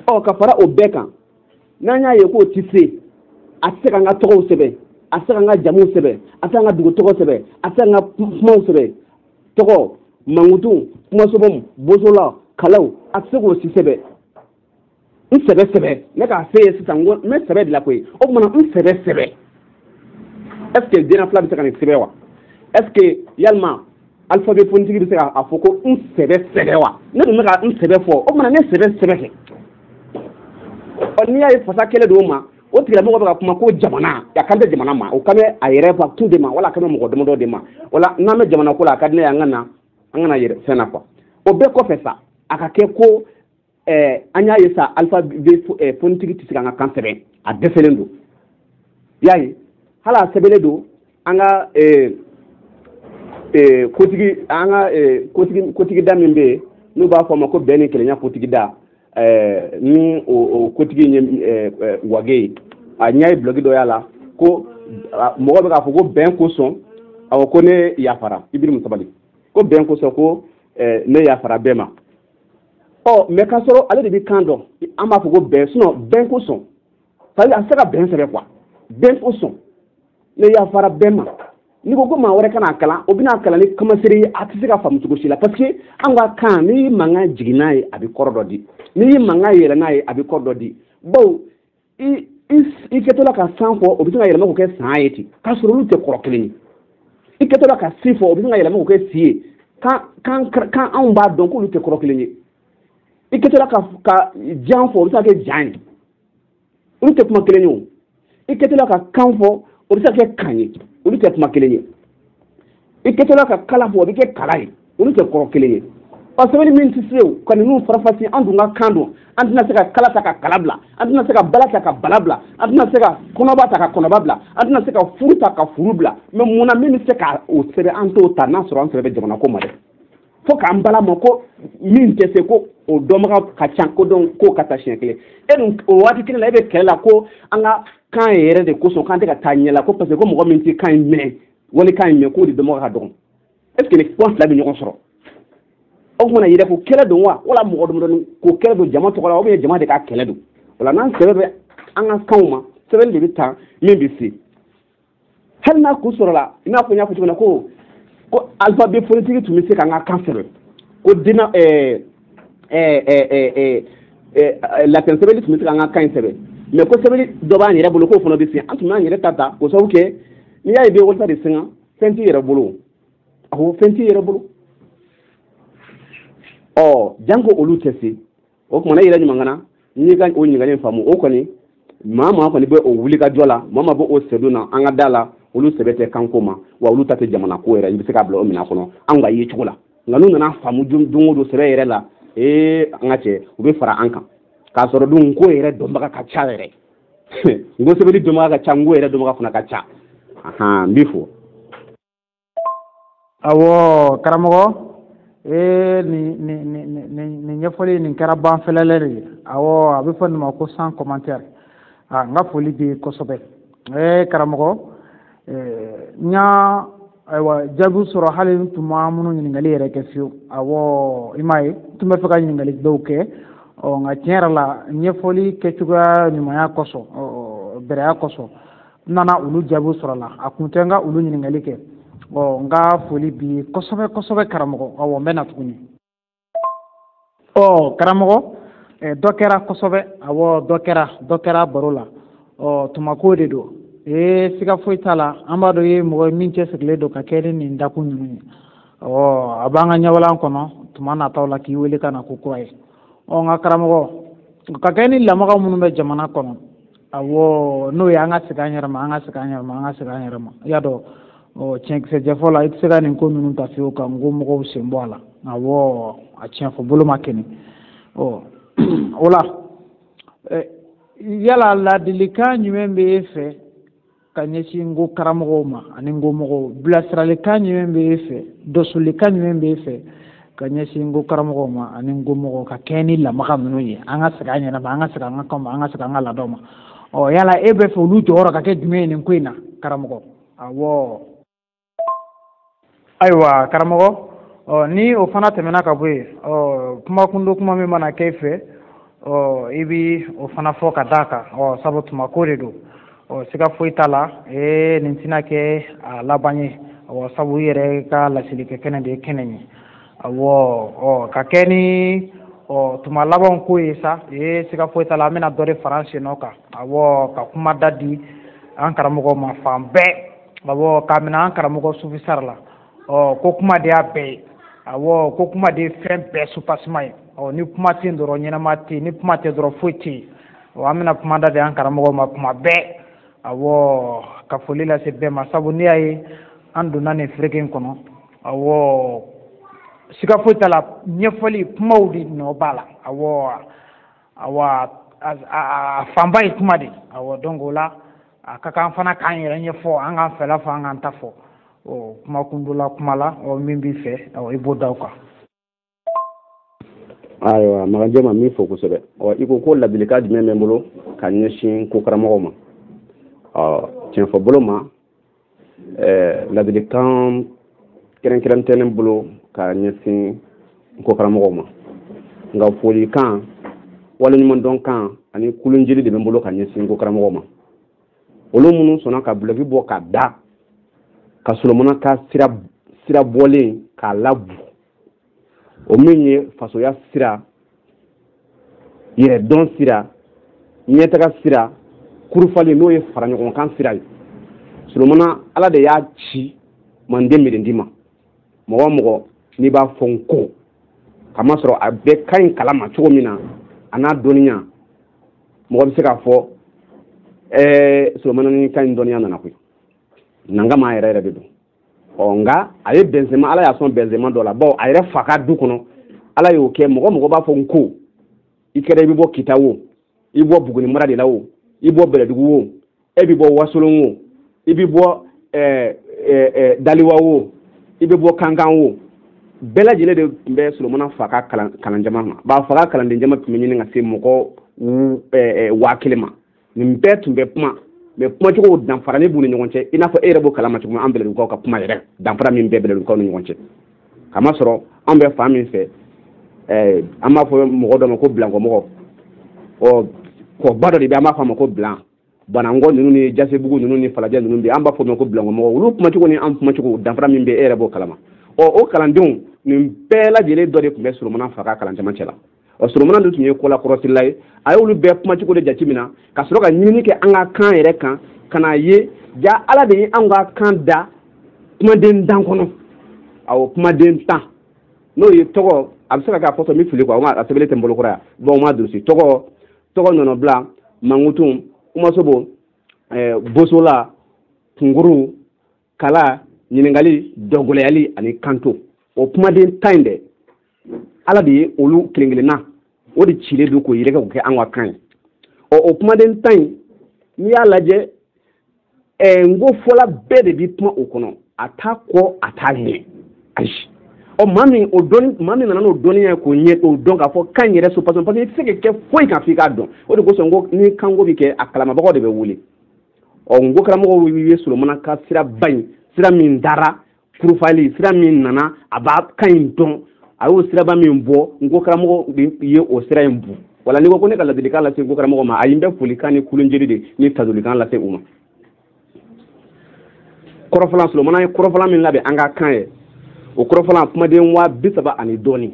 [SPEAKER 2] don ka fara o bɛɛ kan n'an y'a ye k'o ti se a tɛ se k'an ka tɔgɔw sɛbɛn a tɛ se k'an ka jamuw sɛbɛn a tɛ se k'an ka dugu tɔgɔ sɛbɛn a tɛ se k'an ka kumaw sɛbɛn tɔgɔ mankutu kumasobɔn bozola kalaw a tɛ se k'o si sɛbɛn n sɛbɛ ne k'a f'e ye sisan ko n bɛ sɛbɛ de la koyi o tuma n sɛbɛ est ce que denna fila bɛ se ka nin sɛbɛn wa est ce que yalima alphabet phonétique bɛ se k'a fɔ ko n sɛbɛ wa ne dun bɛ ka n sɛbɛ fɔ o tuma ne sɛbɛ kɛ n'i y'a ye fasa kɛlɛ don o ma o tigilamɔgɔ bɛ ka kuma ko jamana a kan tɛ jamana ma o kan bɛ a yɛrɛ bakun de ma wala a kan bɛ mɔgɔ damadɔ de ma wala n'an bɛ jamana ko la a ka di ne ye an kana yɛrɛ fɛn na quoi o bɛɛ kɔfɛ sa a ka kɛ ko an y'a ye sa alphabet phonétique tɛ se k'an ka kan sɛbɛn a dɛsɛlen don y'a ye hali a sɛbɛnlen don an ka kotigida min bɛ yen n'u b'a fɔ a ma ko bɛn ni kelenya kotigida ni o kotigi ye wage ye a ɲɛ ye bloki dɔ y'a la ko mɔgɔ bɛ k'a fɔ ko bɛn kosɔn awɔ ko ne yafara Ibirimu Sabali ko bɛn kosɔn ko ne yafara bɛɛ ma mais k'a sɔrɔ ale de bɛ kan dɔn an b'a fɔ ko bɛn bɛn kosɔn c'est-à-dire a tɛ se ka bɛn sɛbɛn quoi bɛn kosɔn ne yafara bɛɛ ma n'i ko maa wɛrɛ ka n'a kalan o bɛna kalan ni kamasiri ye a tɛ se ka faamu cogo si la parce que an ka kan n'i y'i mankan jigin n'a ye a bɛ kɔrɔ dɔ di n'i y'i mankan yɛlɛ n'a ye a bɛ kɔrɔ dɔ di bawo i kɛtɔla ka san fɔ o bɛ se ka yɛlɛma k'o kɛ san ye ten k'a sɔrɔ olu tɛ kɔrɔ kelen ye i kɛtɔla ka si fɔ o bɛ se ka yɛlɛma k'o kɛ si ye kan anw b'a dɔn k'olu tɛ kɔrɔ kelen ye i kɛtɔla ka jan fɔ o bɛ se ka kɛ jan ye olu tɛ kuma kelen ye o i kɛtɔla ka kan fɔ o bɛ se ka kɛ kan ye olu tɛ kuma kelen ye i kɛtɔla ka kala fɔ o bɛ kɛ kala ye olu tɛ kɔrɔ kelen ye sɛbɛnni min tɛ se o ka ninnu farafasi an dun ka kan dɔn an tɛna se ka kala ta ka kala bila an tɛna se ka bala ta ka bala bila an tɛna se ka kɔnɔba ta ka kɔnɔba bila an tɛna se ka furu ta ka furu bila mais munna min bɛ se ka o sɛbɛn an t'o ta n'a sɔrɔ an sɛbɛn bɛ jamana ko ma dɛ fo k'an bala ma ko min tɛ se ko o dɔnbaga ka ca ko dɔn ko ka taa siɲɛ kelen e dun o waati kelen la e bɛ kɛlɛ la ko an ka kan yɛrɛ de kosɔn k'an tɛ ka taa ɲɛ la ko parce que ko mɔgɔ min tɛ kan in mɛn wali kan in mɛn k'o de dɔnbaga ka dɔgɔn est ce que nin kuma fila bɛ ɲɔgɔn sɔrɔ o kumana yɛrɛ ko kɛlɛ don wa wala mɔgɔ dɔn ko kɛlɛ don jama tɔgɔ la ou bien jama de ka kɛlɛ don wala n'an sɛbɛn bɛ an ka kanw ma sɛbɛnni de bɛ taa min bɛ se hali n'a kun sɔrɔla i n'a fɔ n y'a fɔ cogo min na ko alphabet phonétique tun bɛ se k'an ka kan sɛbɛn ko dina latin sɛbɛnni tun bɛ se k'an ka kan in sɛbɛn mais ko sɛbɛnni dɔ b'an yɛrɛ bolo k'o fana bɛ se an tun b'an yɛrɛ ta k'o sababu kɛ n'i y'a ye bɛ walisa de sɛŋa fɛn t'i yɛrɛ bolo awɔ fɛn t'i yɛrɛ bolo janko olu tɛ se o kumana i yɛrɛ ɲumankana n'i ka o ɲininkali in faamu o kɔni maa kɔni bɛ o wuli ka jɔ la maa bɛ o sɛdon na an ka da la olu sɛbɛ tɛ kanko ma wa olu ta tɛ jamana ko yɛrɛ i bɛ se k'a bila o minɛn kɔnɔ an ka ye cogo la nka n'u nana faamu don o don sɛbɛ yɛrɛ la an ka cɛ u bɛ fara an kan k'a sɔrɔ dun ko yɛrɛ dɔnbaga ka ca yɛrɛ n ko sɛbɛnni dɔnbaga ka ca n ko yɛrɛ dɔnbaga fana ka ca n b'i fo.
[SPEAKER 1] awɔ karamɔgɔ nin ɲɛfɔli nin kɛra banfɛlɛlɛ de ye awɔ a bɛ fɔ nin ma ko sans commentaire n ka foli b'i ye kosɛbɛ karamɔgɔ n y'a ayiwa jaabi sɔrɔ hali n tun ma minnu ɲininkali yɛrɛ kɛ fiyewu awɔ i m'a ye n tun bɛ fɛ ka ɲininkali dɔw kɛ nka tiɲɛ yɛrɛ la ɲɛfɔli kɛcogoya ɲumanya kosɔn bɛrɛya kosɔn n nana olu jaabi sɔrɔ la a kun tɛ n ka olu ɲininkali kɛ n ka foli b'i ye kosɛbɛ kosɛbɛ karamɔgɔ awɔ n bɛ na tuguni karamɔgɔ dɔ kɛra kosɛbɛ awɔ dɔ kɛra baro la tumako de don siga foyi t'a la an b'a dɔn i ye mɔgɔ min cɛsirilen don ka kɛ ni nin dakun ninnu ye a b'an ka ɲɛwalan kɔnɔ tuma nataw la k'i wele ka na ko kura ye nka karamɔgɔ ka kɛ ni lamaga minnu bɛ jamana kɔnɔ awɔ n'o ye an ka segin an yɛrɛ ma i y'a dɔn tiɲɛkisɛjɛfɔ la i tɛ se ka nin ko ninnu ta fiyewu ka n ko mɔgɔw sen bɔ a la awɔ a tiɲɛ fɔ bolo ma kɛnɛ o la yala ladilikan jumɛn bɛ e fɛ ka ɲɛsin n ko karamɔgɔw ma ani n ko mɔgɔw bilasiralikan jumɛn bɛ e fɛ dɔsolikan jumɛn bɛ e fɛ ka ɲɛsin n ko karamɔgɔw ma ani n ko mɔgɔw ka kɛ ni lamaga ninnu ye an ka segin an yɛrɛ ma an ka segin an ka kan ma an ka segin an ka laadaw ma yala e bɛ fɛ olu jɔyɔrɔ ka kɛ jumɛn ye nin ko in na karamɔgɔ awɔ ayiwa karamɔgɔ ni o fana tɛmɛna ka bɔ yen kuma kundo kuma min mana kɛ e fɛ i bi o fana fɔ ka d'a kan sabu tuma ko de don siga foyi t'a la nin tɛna kɛ a laban ye sabu i yɛrɛ ka lasilikɛ kɛnɛ de ye kɛnɛ ye awɔ ka kɛ ni tuma laban ko ye sa siga foyi t'a la an bɛna dɔ de fara an sen nɔ kan awɔ ka kuma da di an karamɔgɔ ma fan bɛɛ awɔ k'a minɛ an karamɔgɔ sufisari la ko kuma de y'a bɛɛ ye awɔ ko kuma de ye fɛn bɛɛ supasima ye ni kuma tɛ yen dɔrɔn ɲɛnama tɛ yen ni kuma tɛ dɔrɔn foyi tɛ yen an bɛna kuma da de an karamɔgɔ ma kuma bɛɛ awɔ ka foli lase bɛɛ ma sabu n'i y'a ye an donna nin fereke in kɔnɔ awɔ siga foyi t'a la ɲɛfɔli kumaw de nɔ b'a la awɔ a fanba ye kuma de awɔ donc o la a ka kan fana k'an yɛrɛ ɲɛfɔ an k'an fɛla fɔ an k'an ta fɔ kuma kundola kuma la min b'i fɛ i b'o da o kan.
[SPEAKER 2] ayiwa Maganjɛ ma min fɔ kosɛbɛ i ko ladilikan jumɛn bɛ n bolo ka ɲɛsin ko karamɔgɔw ma tiɲɛ fɔ bolo ma ladilikan kɛrɛnkɛrɛn tɛ ne bolo ka ɲɛsin ko karamɔgɔw ma nka folikan waleɲumandɔn kan ani kulonjeli de bɛ n bolo ka ɲɛsin ko karamɔgɔw ma olu minnu sɔnna ka bulɔki bɔ ka da ka Solomana ka sira bɔlen k'a labu o min ye fasoya sira yɛrɛdɔn sira ɲɛtaga sira kurufali n'o ye faraɲɔgɔnkan sira ye Solomana Ala de y'a ci manden mirendi ma mɔgɔ o mɔgɔ n'i b'a fɔ n ko kamasɔrɔ a bɛɛ ka ɲi kalama cogo min na a n'a dɔnniya mɔgɔ bɛ se k'a fɔ Solomana ni ka ɲi dɔnniya nana koyi nangama a yɛrɛ de don nka a ye bɛnzɛma Ala y'a sɔn bɛnzɛma dɔ la bawo a yɛrɛ fa ka du kɔnɔ Ala y'o kɛ mɔgɔ mɔgɔ b'a fɔ n ko i kɛra i bɛ bɔ Kita o i bɛ bɔ Buguni mara de la o i bɛ bɔ Bɛlɛdugu o e bɛ bɔ Wasolon o i bɛ bɔ Daliwa o i bɛ bɔ Kankan o bɛɛ lajɛlen de tun bɛ Solomana fa ka kalanjama ma b'a fa ka kalanden jama tun bɛ ɲini ka se mɔgɔ 1000 ma nin bɛɛ tun bɛ kuma mais kumacogo danfara ne b'u ni ɲɔgɔn cɛ i n'a fɔ e yɛrɛ b'o kalama cogo min an Bɛlɛdugukaw ka kuma yɛrɛ danfara min bɛ Bɛlɛdugukaw ni ɲɔgɔn cɛ kamasɔrɔ an bɛ fan min fɛ an b'a fɔ mɔgɔ dɔ ma ko bilankɔmɔgɔ kɔba dɔ de bɛ an b'a fɔ a ma ko bilan Banangɔ ninnu ni Jasebugu ninnu ni Falajɛ ninnu bɛ an b'a fɔ ma ko bilankɔmɔgɔ olu kumacogo ni an kumacogo danfara min bɛ e yɛrɛ b'o kalama o kalandenw nin bɛɛ lajɛlen dɔ de tun bɛ Solomana fa ka kalan camancɛ la Solomana de tun ye kolakɔrɔsila ye a y'olu bɛɛ kumacogo de jateminɛ ka sɔrɔ ka ɲinini kɛ an ka kan yɛrɛ kan ka n'a ye ja Ala de ye an ka kan da kumaden dan kɔnɔ awɔ kumaden tan n'o ye tɔgɔ a bɛ se ka kɛ a fɔtɔ min fili quoi a sɛbɛnlen tɛ n bolo kɔrɔ yan bon o ma durusi tɔgɔ nɔnɔbila Mankutu Kumasobo Bosola Kunkuru Kala ɲininkali dɔgɔlɛyali ani kanto o kumaden tan in dɛ Ala de ye olu kelen kelenna o de cilen don k'o yɛrɛkɛ k'o kɛ an ka kan ye o kumaden tan in n'i y'a lajɛ n ko fɔla bɛɛ de bi kuma o kɔnɔ a t'a kɔ a t'a ɲɛ ayi maa min nana n'o dɔnniya ye k'o ɲɛ k'o dɔn k'a fɔ kan yɛrɛ so parce que i tɛ se ka kɛ foyi kan f'i k'a dɔn o de kosɔn n ko ni kanko bi kɛ a kalamabagaw de bɛ wele n ko karamɔgɔw ye Solomana ka sira ba in sira min dara kurufali sira min nana a b'a kan in dɔn a y'o siraba min bɔ n ko karamɔgɔ ye o sira in bu wala n'i ko ne ka ladilikan lase n ko karamɔgɔ ma ayi n bɛ folikan ni kulonjeli de ni tadolikan lase u ma kɔrɔfɔlan Solomana ye kɔrɔfɔlan min labɛn an ka kan ye o kɔrɔfɔlan kumaden 30 ani dɔɔni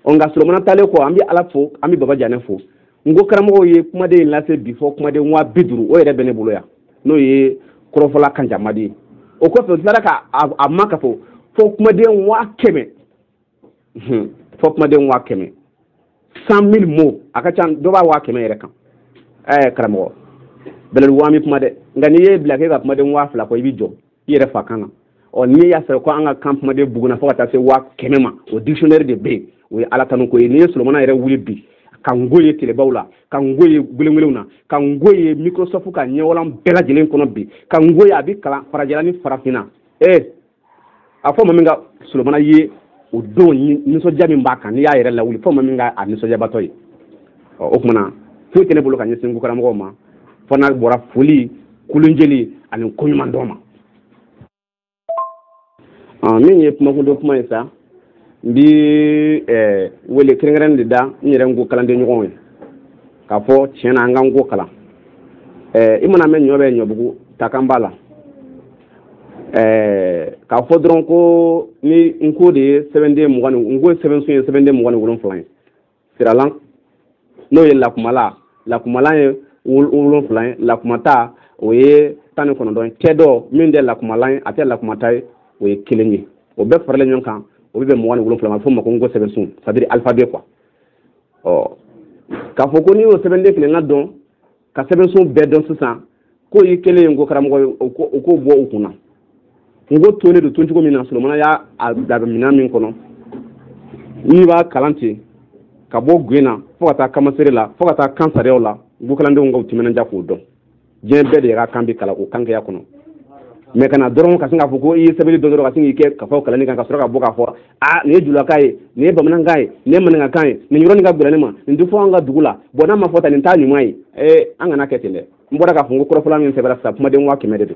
[SPEAKER 2] nka Solomana taalen kɔ an bɛ Ala fo an bɛ Baba Janɛ fo n ko karamɔgɔw ye kumaden in lase bi fɔ kumaden 50 o yɛrɛ bɛ ne bolo yan n'o ye kɔrɔfɔla Kanjamadi ye o kɔfɛ u tilara k'a ma ka fɔ kumaden 100,000 fɔ kumaden 100,000 100,000 mots a ka ca dɔ b'a 100,000 yɛrɛ kan karamɔgɔ Bɛlɛdugu an bɛ kuma dɛ nka n'i ye bila k'e ka kumaden 2,000 kɔ i bɛ jɔ i yɛrɛ fa kan na n'i y'a sɔrɔ ko an ka kan kumaden buguna fo ka taa se 100,000 ma o dictionnaire de bɛ yen o ye Ala tanu ko ye n'i ye Solomana yɛrɛ wuli bi ka ngo ye telebaw la ka ngo ye gwelengwelenw na ka ngo ye Microsoft ka ɲɛwalan bɛɛ lajɛlen kɔnɔ bi ka ngo ye a bɛ kalan farajɛla ni farafinna a fɔ ma min ka Solomana ye o don nisɔndiya min b'a kan n'i y'a yɛrɛ lawuli fɔ ma min ka a nisɔndiyabatɔ ye o kuma foyi tɛ ne bolo ka ɲɛsin n ko karamɔgɔw ma fo n'a bɔra foli kulonjeli ani koɲuman dɔn ma min ye kumakundo kuma ye sa n bi wele kɛrɛnkɛrɛnnen de da n yɛrɛ n ko kalanden ɲɔgɔnw ye k'a fɔ tiɲɛ na an ka n ko kalan i mana mɛn ɲɔ bɛ ɲɔbugu takan b'a la k'a fɔ dɔrɔn ko ni n ko de ye sɛbɛnden 20 n ko sɛbɛnsun ye sɛbɛnden 27 ye siralan n'o ye lakumala ye 7 ye lakumata o ye 19 ye cɛ dɔ min tɛ lakumala ye a tɛ lakumata ye o ye 1 ye o bɛɛ faralen ɲɔgɔn kan o bɛ bɛn 27 ma fo ma ko n ko sɛbɛnsun c'est-à-dire alphabet quoi k'a fɔ ko n'i y'o sɛbɛnden kelenna dɔn ka sɛbɛnsun bɛɛ dɔn sisan ko i kelen ye n ko karamɔgɔ ye o k'o bɔ u kunna n ko tolen don toncogo min na Solomana y'a dabɛ minɛn min kɔnɔ n'i b'a kalan ten ka bɔ guwe na fo ka taa kamasere la fo ka taa kan sariyaw la n ko kalandenw ka u timinanja k'o dɔn diɲɛ bɛɛ de y'a kan bi kalan o kankɛya kɔnɔ mais kana dɔrɔn ka sin k'a fɔ ko i ye sɛbɛnni dɔn dɔrɔn ka sin k'i kɛ ka fɔ kalanni kan ka sɔrɔ ka bɔ k'a fɔ nin ye julaka ye nin ye bamanankan ye nin ye maninkakan ye nin yɔrɔnin ka gɛlɛn ne ma nin tɛ fɔ an ka dugu la bon n'a ma fɔ tan nin t'a ɲuman ye an kana kɛ ten dɛ n bɔra k'a fɔ n ko kɔrɔfɔla min sɛbɛnna sisan kumaden 100 de don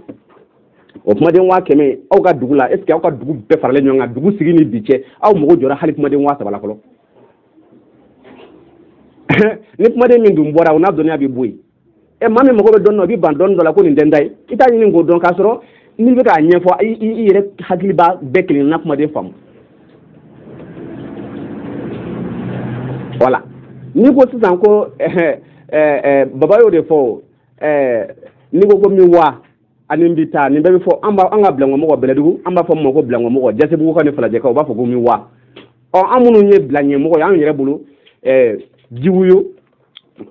[SPEAKER 2] o kumaden 100 aw ka dugu la est ce que aw ka dugu bɛɛ faralen ɲɔgɔn kan dugu sigi ni bi cɛ aw mago jɔra hali kumaden 300 la fɔlɔ ni kumaden min dun bɔra o n'a dɔnniya bɛ bɔ yen maa min mago bɛ dɔnni na o bɛ ban dɔnni dɔ la ko nin tɛ n ta ye i t'a ɲini k'o dɔn k'a sɔrɔ n'i bɛ k'a ɲɛfɔ i yɛrɛ hakili b'a bɛɛ kelen na kumaden faamu voilà n'i ko sisan ko baba y'o de fɔ n'i ko min wa ani bi taa nin bɛɛ bɛ fɔ an ka bilankɔmɔgɔ Bɛlɛdugu an b'a fɔ min ma ko bilankɔmɔgɔ Jasebugu ka ni Falajɛkaw u b'a fɔ ko min wa an minnu ye bilankɛmɔgɔ ye an yɛrɛ bolo Jibuyo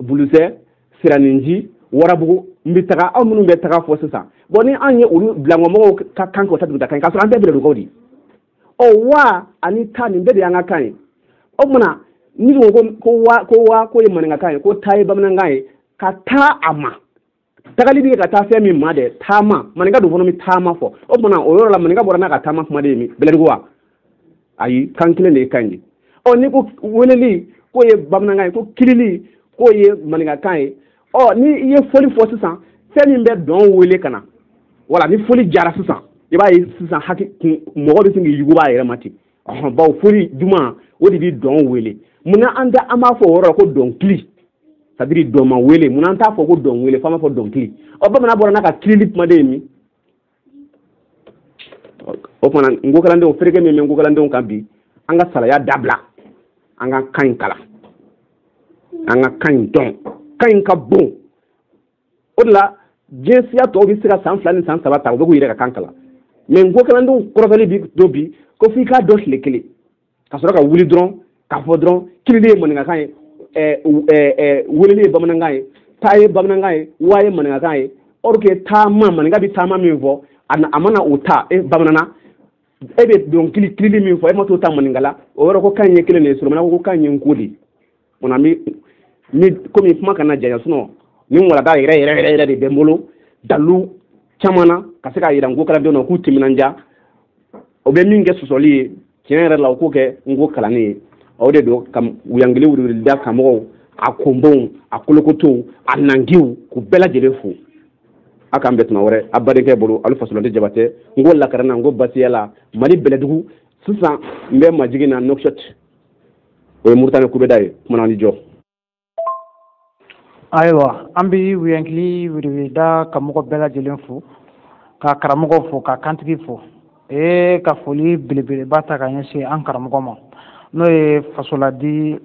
[SPEAKER 2] Bulusɛ Siraninji Warabugu n bɛ taga aw minnu bɛ taga fɔ sisan bon ni an ye olu bilankɔmɔgɔw ka kan k'o ta dugu ta kan k'a sɔrɔ an bɛɛ Bɛlɛdugukaw de wa ani ta nin bɛɛ de y'an ka kan ye o kumana ni ko wa ko ye maninkakan ye ko ta ye bamanankan ye ka taa a ma tagali bɛ ka taa fɛn min ma dɛ taama maninka dun fana bɛ taama fɔ o kumana o yɔrɔ la maninka bɔra n'a ka taama kuma de ye min Bɛlɛdugu wa ayi kan kelen de ye kan ye ni ko weleli k'o ye bamanankan ye ko kilili k'o ye maninkakan ye ni i ye foli fɔ sisan fɛn min bɛ dɔn wele ka na wala ni foli jara sisan i b'a ye sisan mɔgɔ bɛ sin k'i yuguba a yɛrɛ ma ten bawo foli duman o de bɛ dɔn wele munna an b'a fɔ o yɔrɔ la ko dɔnkili c'est-à-dire dɔn ma wele munna an t'a fɔ ko dɔn wele f'an b'a fɔ dɔnkili bamanan bɔra n'a ka kilili kumaden ye min o kumana n ko kalandenw fereke min bɛ n ko kalandenw kan bi an ka salaya dabila an ka kan in kalan an ka kan in dɔn kan in ka bon o de la diɲɛ siya tɔw bɛ se ka san 2 ni san 3 ta u bɛ k'u yɛrɛ ka kan kalan mais n ko kalandenw kɔrɔtɔli bi don bi ko f'i k'a dɔn tile kelen ka sɔrɔ ka wuli dɔrɔn k'a fɔ dɔrɔn kilili ye maninkakan ye weleli ye bamanankan ye taa ye bamanankan ye wa ye maninkakan ye or que taama maninka bɛ taama min fɔ a mana o ta bamanana e bɛ dɔnkili kilili min fɔ e ma t'o ta maninkala o yɔrɔ ko kan ɲɛ kelen de ye Solomana ko kan ɲɛ n ko de o na komi kuma kana janya sinon ni walada yɛrɛ de bɛ n bolo dalu caman na ka se k'a jira n ko kalandenw na k'u timinanja o bɛ min kɛ sɔsɔli ye tiɲɛ yɛrɛ la o k'o kɛ n ko kalanni ye o de don ka wuyangili wulida karamɔgɔw a konbonw a kolokotow a nangiw k'u bɛɛ lajɛlen fo a k'an bɛn tuma wɛrɛ a badenkɛ bolo alu Fasolante Jabatɛ n ko lakarana n ko basiya la Mali Bɛlɛdugu sisan n bɛ majigin na Nouakchott o ye Muritani kubeda ye kumana ni jɔ
[SPEAKER 1] ayiwa an bɛ wuyangili wulida karamɔgɔ bɛɛ lajɛlen fo ka karamɔgɔ fo ka kantigi fo ka foli belebeleba ta ka ɲɛsin an karamɔgɔ ma n'o ye Fasolandi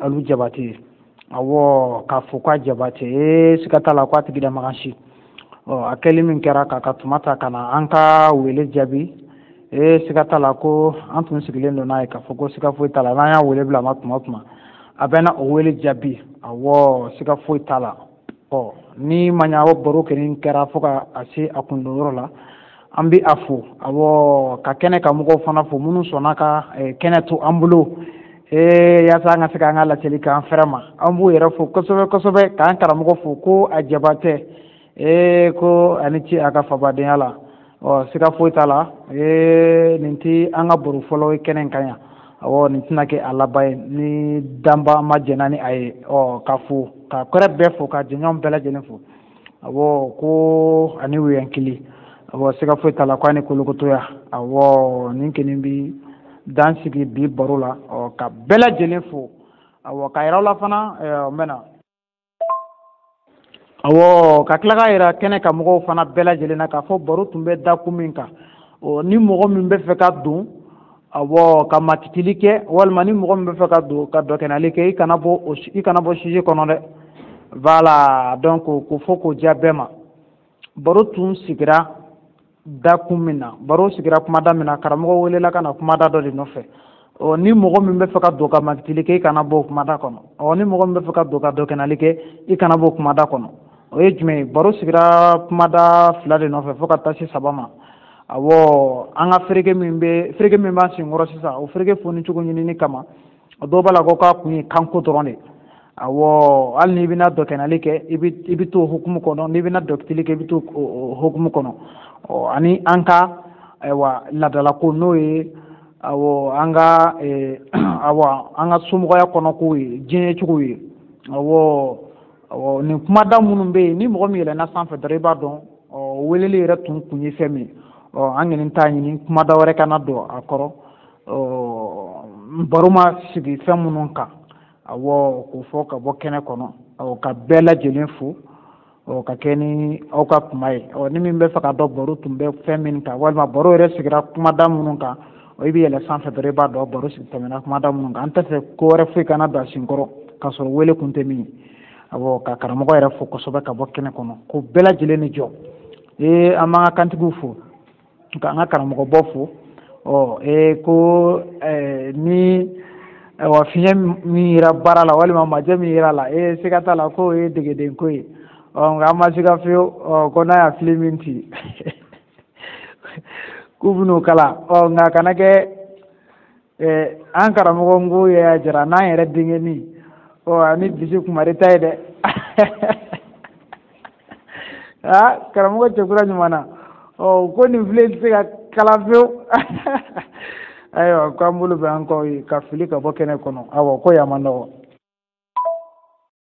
[SPEAKER 1] Alu Jabate ye awɔ k'a fo k'a Jabate siga t'a la k'a tigi da magan si a kɛli min kɛra k'a ka tuma ta ka na an ka wele jaabi siga t'a la ko an tun sigilen don n'a ye k'a fɔ ko siga foyi t'a la n'an y'a wele bila a ma tuma o tuma a bɛ na o wele jaabi awɔ siga foyi t'a la ni ma ɲɛ o baro kɛlen kɛra fo ka a se a kundonyɔrɔ la an bɛ a fo awɔ ka kɛnɛ ka mɔgɔw fana fo minnu sɔnna ka kɛnɛ to an bolo yaasa an ka se k'an ka laseli k'an fɛrɛ ma an b'u yɛrɛ fo kosɛbɛ kosɛbɛ k'an karamɔgɔ fo ko a Jabatɛ ko ani ci a ka fabadenya la siga foyi t'a la nin tɛ an ka baro fɔlɔ ye kɛnɛ in kan yan awɔ nin tɛna kɛ a laban ye ni danba ma jɛnna ni a ye ka fo ka kɔrɛ bɛɛ fo ka jɛɲɔgɔn bɛɛ lajɛlen fo awɔ ko ani wuyankili awɔ siga foyi t'a la ko ani kolokotoya awɔ nin kɔni bi dan sigi bi baro la ka bɛɛ lajɛlen fo awɔ ka yira aw la fana n bɛna awɔ ka tila k'a yira kɛnɛ ka mɔgɔw fana bɛɛ lajɛlen na k'a fɔ baro tun bɛ da kun min kan ni mɔgɔ min bɛ fɛ ka don awɔ ka matitili kɛ walima ni mɔgɔ min bɛ fɛ ka don ka dɔkɛnali kɛ i kana bɔ sujet kɔnɔ dɛ voilà donc ko fɔ k'o diya bɛɛ ma baro tun sigira da kun min na baro sigira kumada min na karamɔgɔ welela ka na kumada dɔ de nɔfɛ ni mɔgɔ min bɛ fɛ ka don ka matitili kɛ i kana bɔ o kumada kɔnɔ ni mɔgɔ min bɛ fɛ ka don ka dɔkɛnali kɛ i kana bɔ o kumada kɔnɔ o ye jumɛn ye baro sigira kumada 2 de nɔfɛ fo ka taa se 3 ma awɔ an ka fereke min b'an senkɔrɔ sisan o fereke foni cogo ɲinini kama dɔw b'a la ko k'a kun ye kanko dɔrɔn de awɔ hali n'i bɛna dɔkɛnali kɛ i bɛ to o hukumu kɔnɔ n'i bɛna dɔkitili kɛ i bɛ to o hukumu kɔnɔ ani an ka ayiwa ladalako n'o ye awɔ an ka somɔgɔya kɔnɔkow ye diɲɛ cogo ye awɔ nin kumada minnu bɛ yen ni mɔgɔ min yɛlɛnna sanfɛ dɔrɔn i b'a dɔn weleli yɛrɛ tun kun ye fɛn min an kɔni t'a ɲini kumada wɛrɛ kana don a kɔrɔ baro ma sigi fɛn minnu kan awɔ k'o fɔ ka bɔ kɛnɛ kɔnɔ ka bɛɛ lajɛlen fo ka kɛ ni aw ka kuma ye ni min bɛ fɛ ka dɔn baro tun bɛ fɛn min kan walima baro yɛrɛ sigira kumada minnu kan i bɛ yɛlɛn sanfɛ dɔrɔn i b'a dɔn baro tɛmɛna kumada minnu kan an tɛ fɛ ko wɛrɛ foyi kana don a senkɔrɔ k'a sɔrɔ wele kun tɛ min ye awɔ ka karamɔgɔ yɛrɛ fo kosɛbɛ ka bɔ kɛnɛ kɔnɔ ko bɛɛ lajɛlen ni jɔ an b'an ka kantigiw fo k'an ka karamɔgɔbɔ fo ko ni fiɲɛ min yera baara la walima majɛ min yera la siga t'a la k'o ye degedenko ye nka an ma siga fiyewu ko n'a y'a fili min ci k'u bɛn'o kala nka kana kɛ an karamɔgɔ n ko y'a jara n'an yɛrɛ denkɛnin ani bisi kumari ta ye dɛ karamɔgɔ cɛkura ɲuman na ko nin filɛ tɛ se ka kala fiyewu ayiwa k'an bolo bɛ an kɔ ka fili ka bɔ kɛnɛ kɔnɔ awɔ ko yan man nɔgɔ